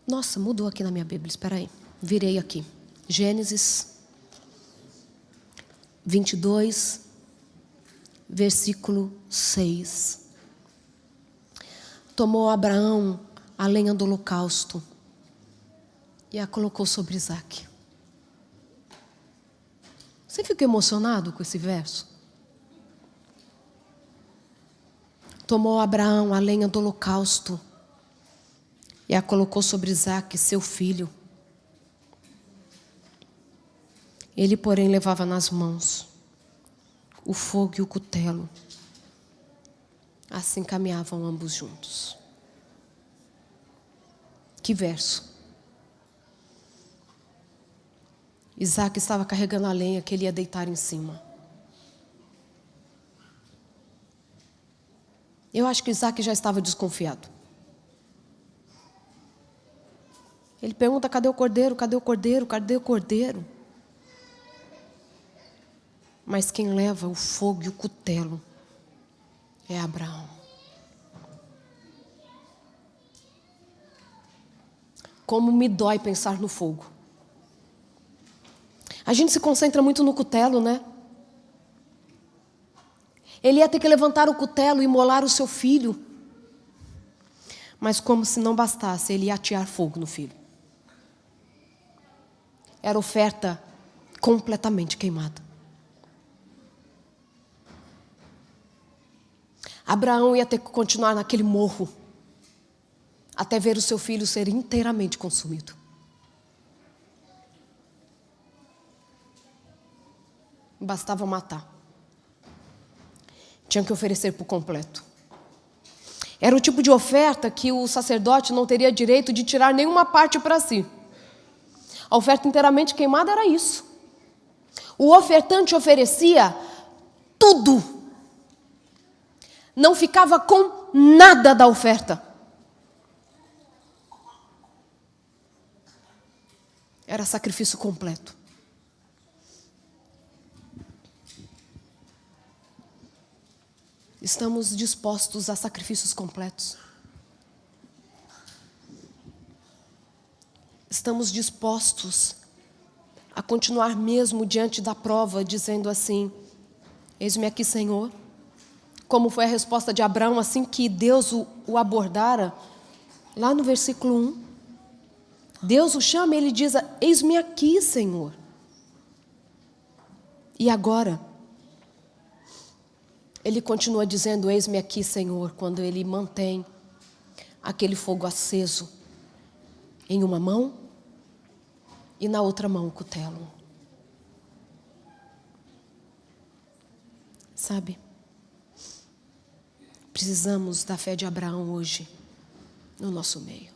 Nossa, mudou aqui na minha Bíblia, espera aí. Virei aqui. Gênesis 22, versículo 6. Tomou Abraão a lenha do holocausto e a colocou sobre Isaque. Você fica emocionado com esse verso? Tomou Abraão a lenha do holocausto e a colocou sobre Isaque, seu filho. Ele, porém, levava nas mãos o fogo e o cutelo. Assim caminhavam ambos juntos. Que verso! Isaac estava carregando a lenha que ele ia deitar em cima. Eu acho que Isaac já estava desconfiado. Ele pergunta: cadê o cordeiro? Cadê o cordeiro? Cadê o cordeiro? Mas quem leva o fogo e o cutelo é Abraão. Como me dói pensar no fogo. A gente se concentra muito no cutelo, né? Ele ia ter que levantar o cutelo e imolar o seu filho. Mas como se não bastasse, ele ia atear fogo no filho. Era oferta completamente queimada. Abraão ia ter que continuar naquele morro até ver o seu filho ser inteiramente consumido. Bastava matar. Tinha que oferecer por completo. Era o tipo de oferta que o sacerdote não teria direito de tirar nenhuma parte para si. A oferta inteiramente queimada era isso. O ofertante oferecia tudo. Não ficava com nada da oferta. Era sacrifício completo. Estamos dispostos a sacrifícios completos? Estamos dispostos a continuar mesmo diante da prova, dizendo assim: eis-me aqui, Senhor? Como foi a resposta de Abraão assim que Deus o abordara? Lá no versículo 1. Deus o chama e ele diz: eis-me aqui, Senhor. E agora? Ele continua dizendo: eis-me aqui, Senhor, quando ele mantém aquele fogo aceso em uma mão e na outra mão o cutelo. Sabe? Precisamos da fé de Abraão hoje no nosso meio.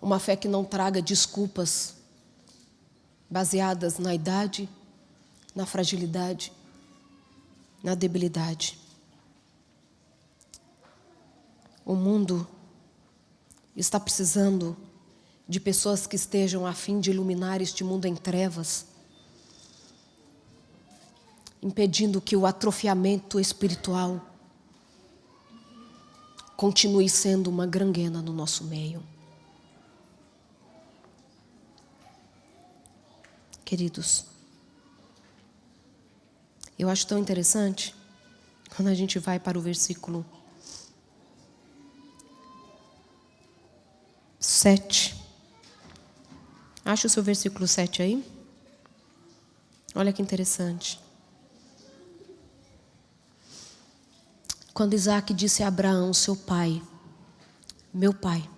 Uma fé que não traga desculpas baseadas na idade, na fragilidade, na debilidade. O mundo está precisando de pessoas que estejam a fim de iluminar este mundo em trevas, impedindo que o atrofiamento espiritual continue sendo uma gangrena no nosso meio. Queridos, eu acho tão interessante quando a gente vai para o versículo 7. Acha o seu versículo 7 aí? Olha que interessante. Quando Isaac disse a Abraão, seu pai, meu pai.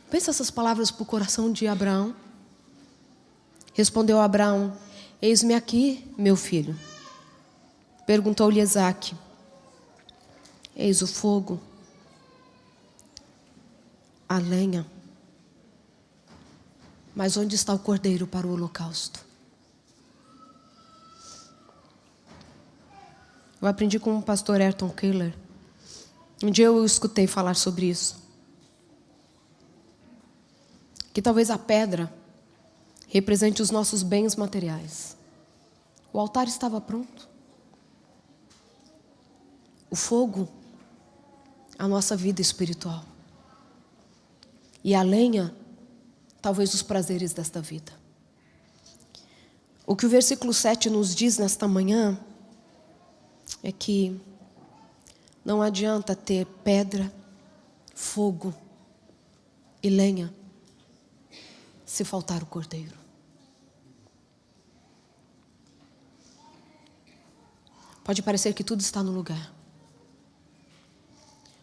Pensa essas palavras para o coração de Abraão. Respondeu Abraão: eis-me aqui, meu filho. Perguntou-lhe Isaac: eis o fogo, a lenha, mas onde está o cordeiro para o holocausto? Eu aprendi com o pastor Ayrton Keller. Um dia eu escutei falar sobre isso. Que talvez a pedra represente os nossos bens materiais. O altar estava pronto. O fogo, a nossa vida espiritual. E a lenha, talvez os prazeres desta vida. O que o versículo 7 nos diz nesta manhã é que não adianta ter pedra, fogo e lenha se faltar o cordeiro. Pode parecer que tudo está no lugar.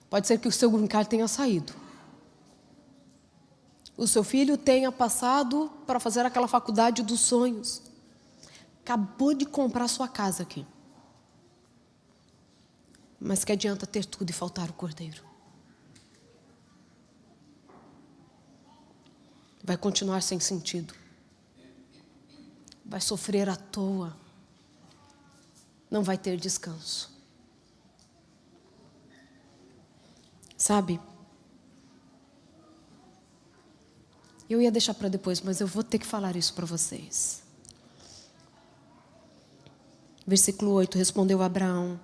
Pode ser que o seu green card tenha saído. O seu filho tenha passado para fazer aquela faculdade dos sonhos. Acabou de comprar sua casa aqui. Mas que adianta ter tudo e faltar o cordeiro? Vai continuar sem sentido. vai sofrer à toa, não vai ter descanso. Sabe? Eu ia deixar para depois, mas eu vou ter que falar isso para vocês. Versículo 8, respondeu Abraão: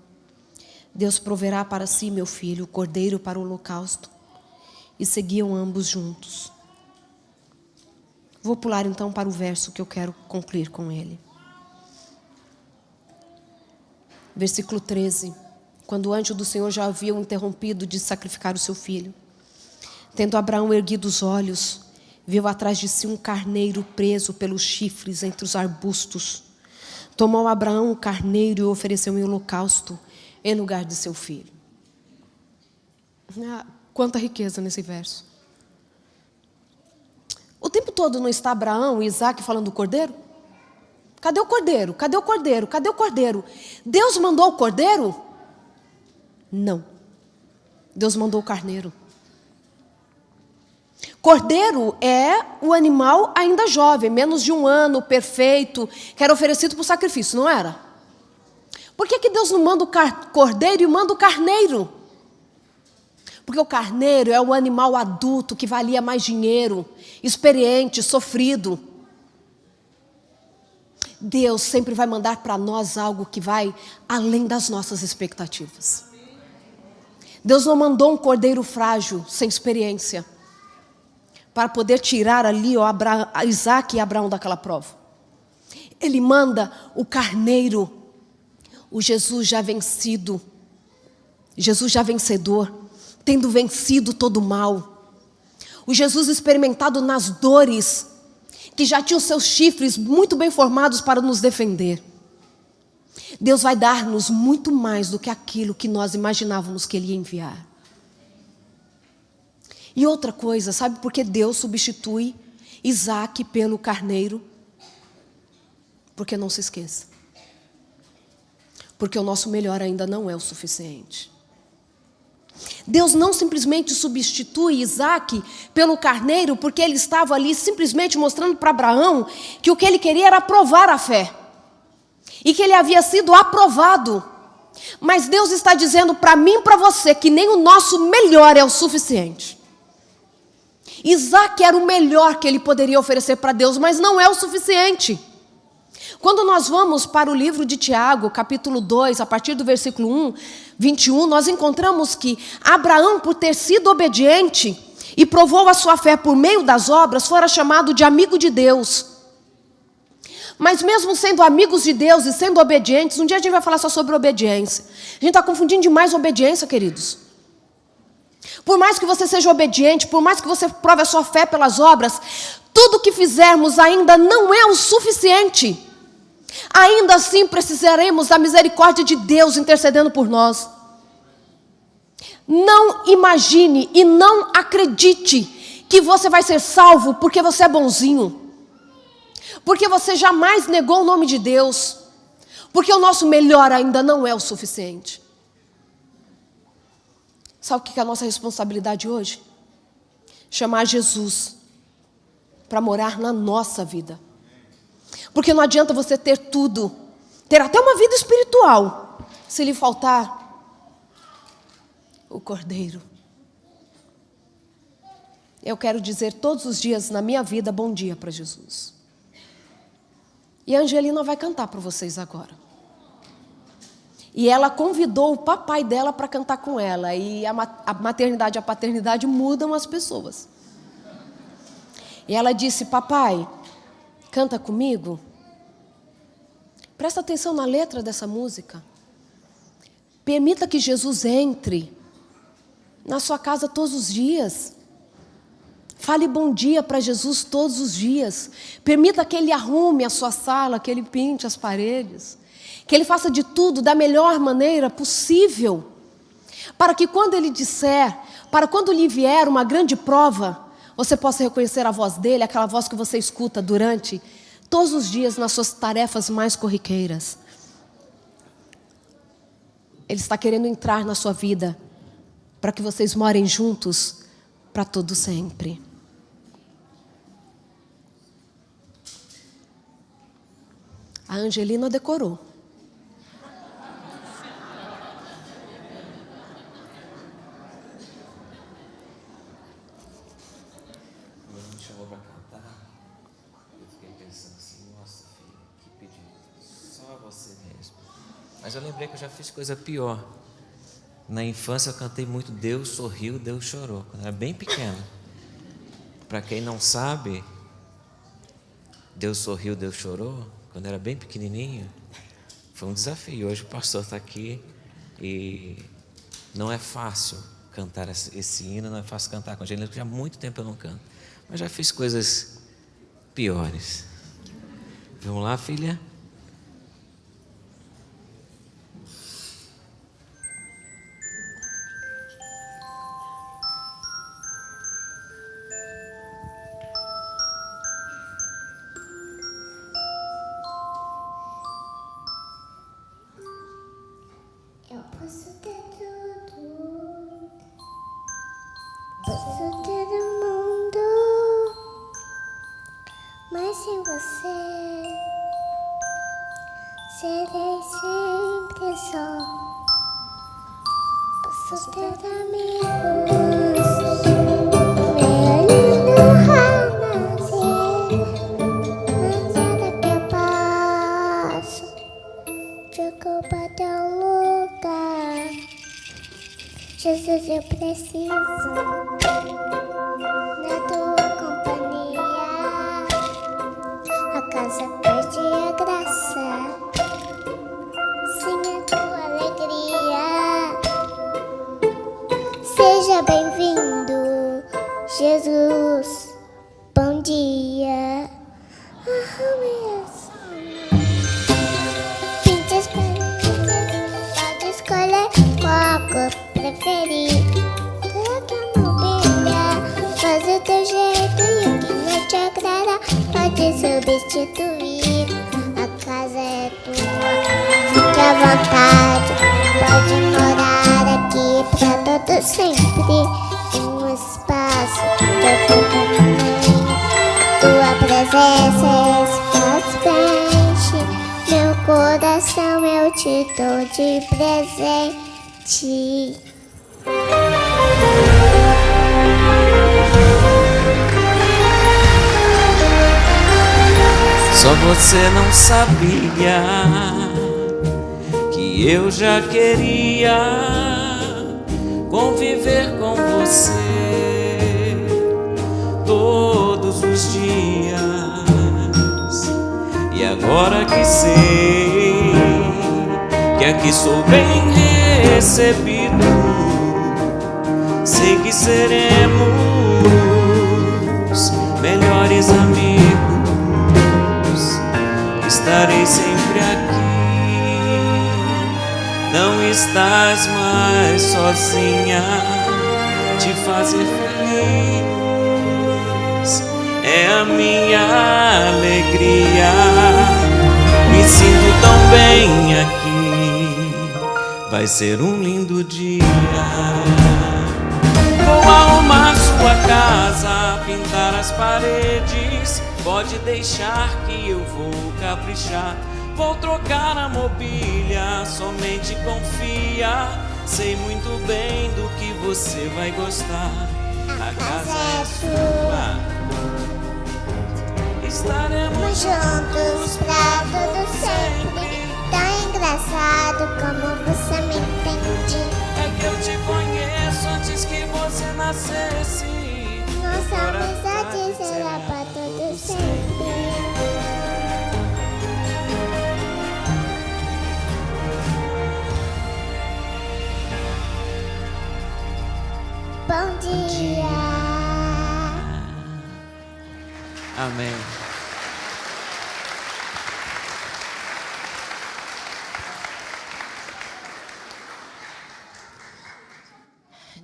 Deus proverá para si, meu filho, o cordeiro para o holocausto. E seguiam ambos juntos. Vou pular então para o verso que eu quero concluir com ele. Versículo 13. Quando o anjo do Senhor já havia o interrompido de sacrificar o seu filho, tendo Abraão erguido os olhos, viu atrás de si um carneiro preso pelos chifres entre os arbustos. Tomou Abraão o carneiro e o ofereceu em holocausto em lugar de seu filho. Quanta riqueza nesse verso. O tempo todo não está Abraão e Isaac falando do cordeiro? Cadê o cordeiro? Cadê o cordeiro? Cadê o cordeiro? Deus mandou o cordeiro? Não. Deus mandou o carneiro. Cordeiro é o animal ainda jovem, menos de 1 ano, perfeito, que era oferecido para o sacrifício, não era? Por que Deus não manda o cordeiro e manda o carneiro? Porque o carneiro é o animal adulto que valia mais dinheiro, experiente, sofrido. Deus sempre vai mandar para nós algo que vai além das nossas expectativas. Deus não mandou um cordeiro frágil, sem experiência, para poder tirar ali Isaac e Abraão daquela prova. Ele manda o carneiro, o Jesus já vencido, Jesus já vencedor, tendo vencido todo o mal. O Jesus experimentado nas dores, que já tinha os seus chifres muito bem formados para nos defender. Deus vai dar-nos muito mais do que aquilo que nós imaginávamos que Ele ia enviar. E outra coisa, sabe por que Deus substitui Isaac pelo carneiro? Porque não se esqueça. Porque o nosso melhor ainda não é o suficiente. Deus não simplesmente substitui Isaac pelo carneiro porque ele estava ali simplesmente mostrando para Abraão que o que ele queria era provar a fé. E que ele havia sido aprovado. Mas Deus está dizendo para mim e para você que nem o nosso melhor é o suficiente. Isaac era o melhor que ele poderia oferecer para Deus, mas não é o suficiente. Quando nós vamos para o livro de Tiago, capítulo 2, a partir do versículo 21, nós encontramos que Abraão, por ter sido obediente e provou a sua fé por meio das obras, fora chamado de amigo de Deus. Mas mesmo sendo amigos de Deus e sendo obedientes, um dia a gente vai falar só sobre obediência. A gente está confundindo demais obediência, queridos. Por mais que você seja obediente, por mais que você prove a sua fé pelas obras, tudo que fizermos ainda não é o suficiente. Ainda assim precisaremos da misericórdia de Deus intercedendo por nós. Não imagine e não acredite que você vai ser salvo porque você é bonzinho. Porque você jamais negou o nome de Deus. Porque o nosso melhor ainda não é o suficiente. Sabe o que é a nossa responsabilidade hoje? Chamar Jesus para morar na nossa vida. Porque não adianta você ter tudo, ter até uma vida espiritual, se lhe faltar o cordeiro. Eu quero dizer todos os dias na minha vida, bom dia para Jesus. E a Angelina vai cantar para vocês agora. E ela convidou o papai dela para cantar com ela. E a maternidade e a paternidade mudam as pessoas. E ela disse: papai, canta comigo. Presta atenção na letra dessa música. Permita que Jesus entre na sua casa todos os dias. Fale bom dia para Jesus todos os dias. Permita que Ele arrume a sua sala, que Ele pinte as paredes. Que Ele faça de tudo da melhor maneira possível. Para que quando Ele disser, para quando lhe vier uma grande prova, você possa reconhecer a voz dEle, aquela voz que você escuta durante todos os dias nas suas tarefas mais corriqueiras. Ele está querendo entrar na sua vida para que vocês morem juntos para todo sempre. A Angelina decorou. Quando me chamou para cantar, eu fiquei pensando assim, nossa filha, que pedido, só você mesmo. Mas eu lembrei que eu já fiz coisa pior. Na infância eu cantei muito Deus sorriu, Deus chorou, quando eu era bem pequeno. Para quem não sabe, Deus sorriu, Deus chorou, quando eu era bem pequenininho, foi um desafio. Hoje o pastor está aqui e não é fácil cantar esse hino, não é fácil cantar com a gente, porque já há muito tempo eu não canto. Mas já fiz coisas piores. Vamos lá, filha? Eu posso ter tudo, posso ter o mundo, mas sem você serei sempre só. Posso ter amigos, meu lindo renascer, mas nada que eu passo de culpa teu lugar. Jesus, eu preciso da tua companhia. A casa perde a graça sem a tua alegria. Seja bem-vindo, Jesus. Bom dia. Pintas pode escolher qual cor preferir. Troca a mobília, faz o teu jeito e o que não te agrada pode substituir. A casa é tua, fique à vontade, pode morar aqui pra todo sempre. Um espaço teu tamanho, tua presença faz bem. Meu coração eu te dou de presente. Só você não sabia que eu já queria conviver com você todos os dias. E agora que sei que aqui sou bem recebido, sei que seremos melhores amigos. Estarei sempre aqui, não estás mais sozinha, te fazer feliz é a minha alegria. Me sinto tão bem aqui, vai ser um lindo dia. Vou arrumar sua casa, pintar as paredes, pode deixar que eu vou caprichar. Vou trocar a mobília, somente confia, sei muito bem do que você vai gostar. A casa é sua, estaremos juntos pra todo sempre. Tão engraçado como você me entende. É que eu te conheço antes que você nascesse. Nossa amizade será pra todo sempre. Bom dia. Amém.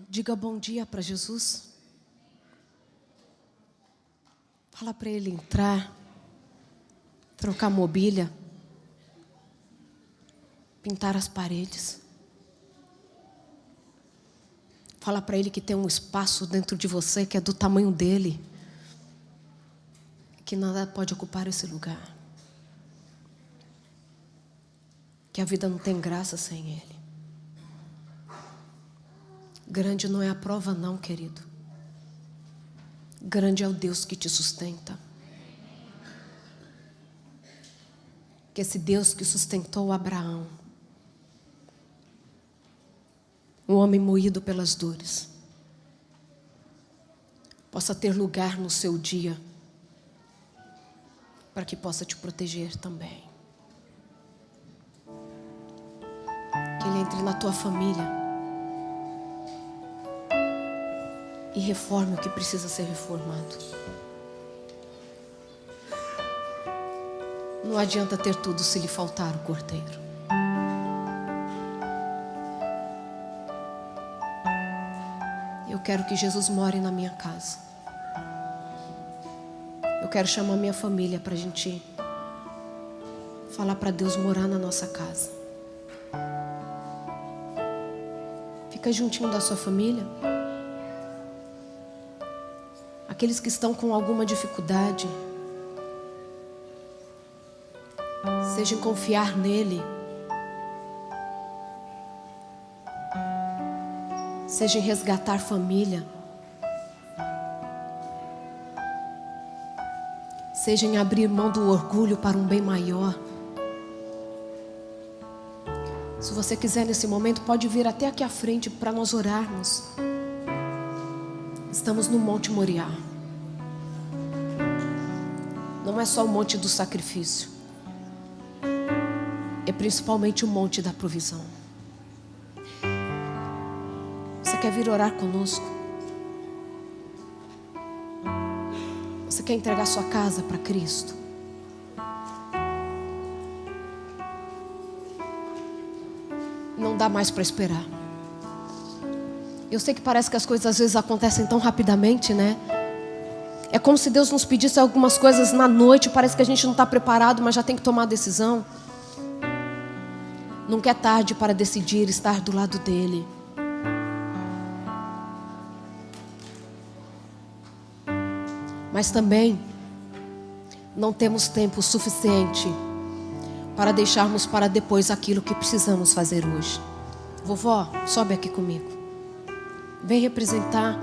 Diga bom dia para Jesus. Fala para ele entrar, trocar a mobília, pintar as paredes. Fala para ele que tem um espaço dentro de você que é do tamanho dele, que nada pode ocupar esse lugar. que a vida não tem graça sem Ele. Grande não é a prova não, querido. Grande é o Deus que te sustenta. Que esse Deus que sustentou Abraão, um homem moído pelas dores, possa ter lugar no seu dia, para que possa te proteger também. Que Ele entre na tua família e reforme o que precisa ser reformado. Não adianta ter tudo se lhe faltar o cordeiro. Eu quero que Jesus more na minha casa. Eu quero chamar minha família para a gente falar para Deus morar na nossa casa. Fica juntinho da sua família. Aqueles que estão com alguma dificuldade, seja em confiar nele, seja em resgatar família, seja em abrir mão do orgulho para um bem maior. Se você quiser nesse momento, pode vir até aqui à frente para nós orarmos. Estamos no Monte Moriá. Não é só o monte do sacrifício, é principalmente o monte da provisão. Você quer vir orar conosco? Você quer entregar sua casa para Cristo? Não dá mais para esperar. Eu sei que parece que as coisas às vezes acontecem tão rapidamente, né? É como se Deus nos pedisse algumas coisas na noite. Parece que a gente não está preparado, mas já tem que tomar a decisão. Nunca é tarde para decidir estar do lado dele. Mas também não temos tempo suficiente para deixarmos para depois aquilo que precisamos fazer hoje. Vovó, sobe aqui comigo. Vem representar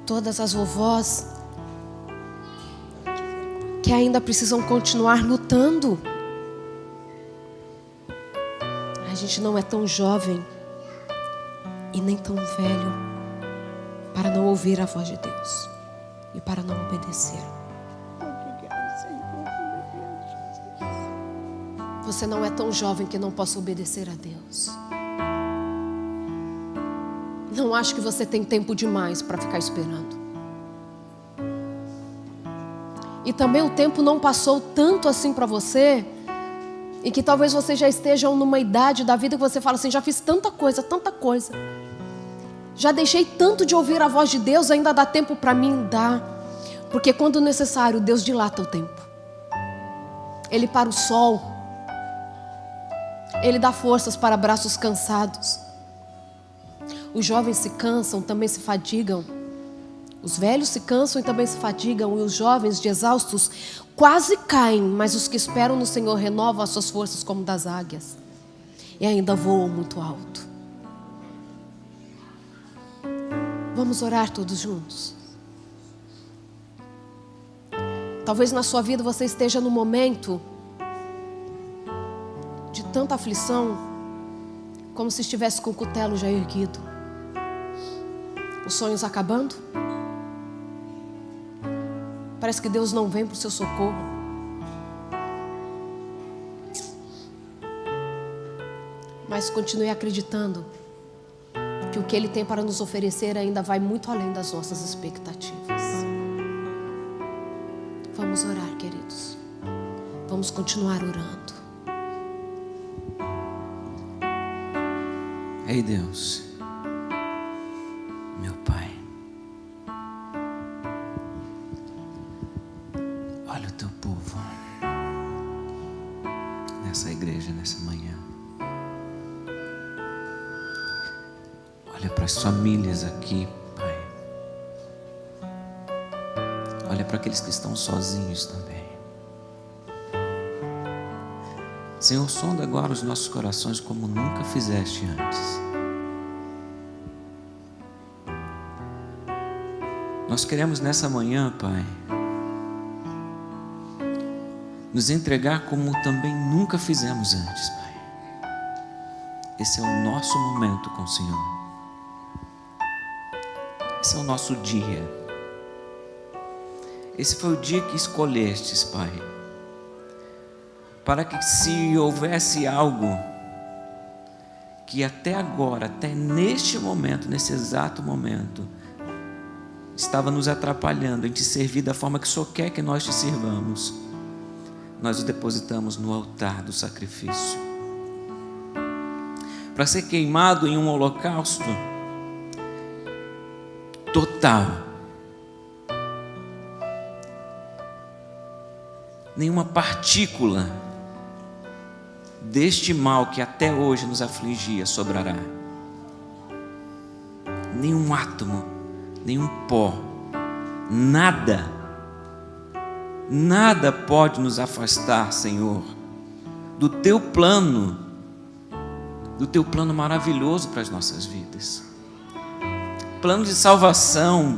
todas as vovós que ainda precisam continuar lutando. A gente não é tão jovem e nem tão velho para não ouvir a voz de Deus e para não obedecer. Você não é tão jovem que não possa obedecer a Deus. Não acho que você tem tempo demais para ficar esperando. E também o tempo não passou tanto assim para você, e que talvez você já esteja numa idade da vida que você fala assim: já fiz tanta coisa, já deixei tanto de ouvir a voz de Deus, ainda dá tempo para mim? Dá. Porque quando necessário, Deus dilata o tempo. Ele para o sol, Ele dá forças para braços cansados. Os jovens se cansam, também se fadigam. Os velhos se cansam e também se fadigam. E os jovens, de exaustos, quase caem. Mas os que esperam no Senhor renovam as suas forças como das águias. E ainda voam muito alto. Vamos orar todos juntos. Talvez na sua vida você esteja no momento de tanta aflição, como se estivesse com o cutelo já erguido. Os sonhos acabando. Parece que Deus não vem para o seu socorro. Mas continue acreditando que o que Ele tem para nos oferecer ainda vai muito além das nossas expectativas. Vamos orar, queridos. Vamos continuar orando. Ei, Deus, meu Pai, olha o teu povo nessa igreja, nessa manhã. Olha para as famílias aqui, Pai. Olha para aqueles que estão sozinhos também. Senhor, sonda agora os nossos corações como nunca fizeste antes. Nós queremos nessa manhã, Pai, nos entregar como também nunca fizemos antes, Pai. Esse é o nosso momento com o Senhor. Esse é o nosso dia. Esse foi o dia que escolhestes, Pai, para que, se houvesse algo que até agora, até neste momento, nesse exato momento, estava nos atrapalhando em te servir da forma que o Senhor quer que nós te sirvamos, nós o depositamos no altar do sacrifício, para ser queimado em um holocausto total. Nenhuma partícula deste mal que até hoje nos afligia sobrará. Nenhum átomo, nenhum pó, nada pode nos afastar, Senhor, do teu plano maravilhoso para as nossas vidas. Plano de salvação,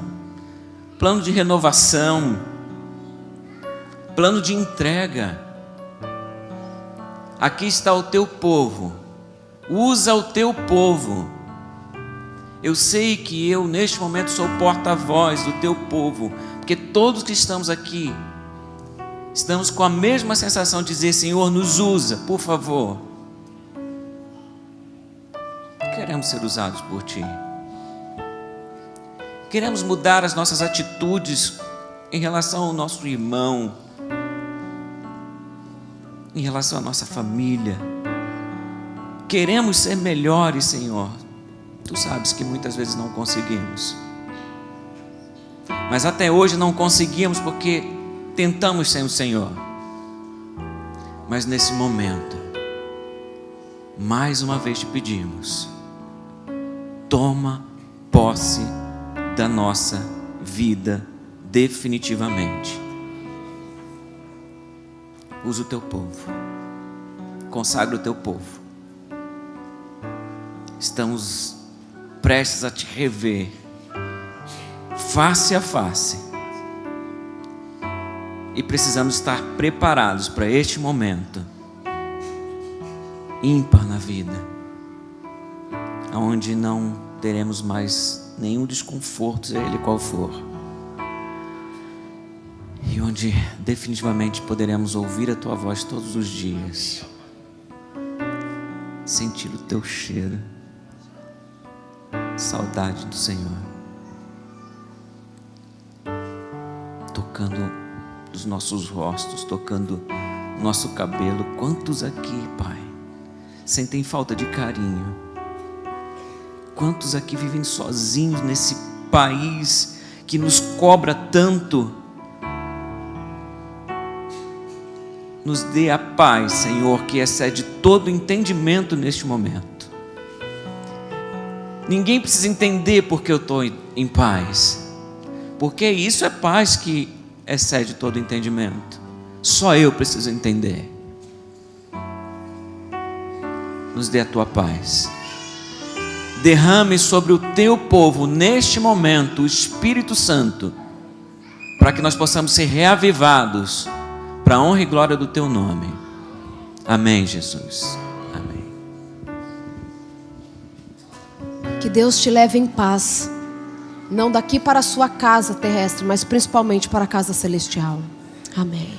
plano de renovação, plano de entrega. Aqui está o teu povo, usa o teu povo. Eu sei que eu neste momento sou porta-voz do teu povo, porque todos que estamos aqui estamos com a mesma sensação de dizer: Senhor, nos usa, por favor. Queremos ser usados por Ti. Queremos mudar as nossas atitudes em relação ao nosso irmão, em relação à nossa família. Queremos ser melhores, Senhor. Tu sabes que muitas vezes não conseguimos, mas até hoje não conseguimos porque tentamos sem o Senhor. Mas nesse momento, mais uma vez te pedimos: toma posse da nossa vida definitivamente. Usa o teu povo, consagra o teu povo. Estamos prestes a te rever face a face e precisamos estar preparados para este momento ímpar na vida, onde não teremos mais nenhum desconforto, seja ele qual for, e onde definitivamente poderemos ouvir a tua voz todos os dias, sentir o teu cheiro, saudade do Senhor, tocando os nossos rostos, tocando nosso cabelo. Quantos aqui, Pai, sentem falta de carinho? Quantos aqui vivem sozinhos nesse país que nos cobra tanto? Nos dê a paz, Senhor, que excede todo entendimento neste momento. Ninguém precisa entender porque eu estou em paz, porque isso é paz que excede todo entendimento. Só eu preciso entender. Nos dê a tua paz. Derrame sobre o teu povo neste momento o Espírito Santo, para que nós possamos ser reavivados para a honra e glória do teu nome. Amém, Jesus. Amém. Que Deus te leve em paz, não daqui para a sua casa terrestre, mas principalmente para a casa celestial. Amém.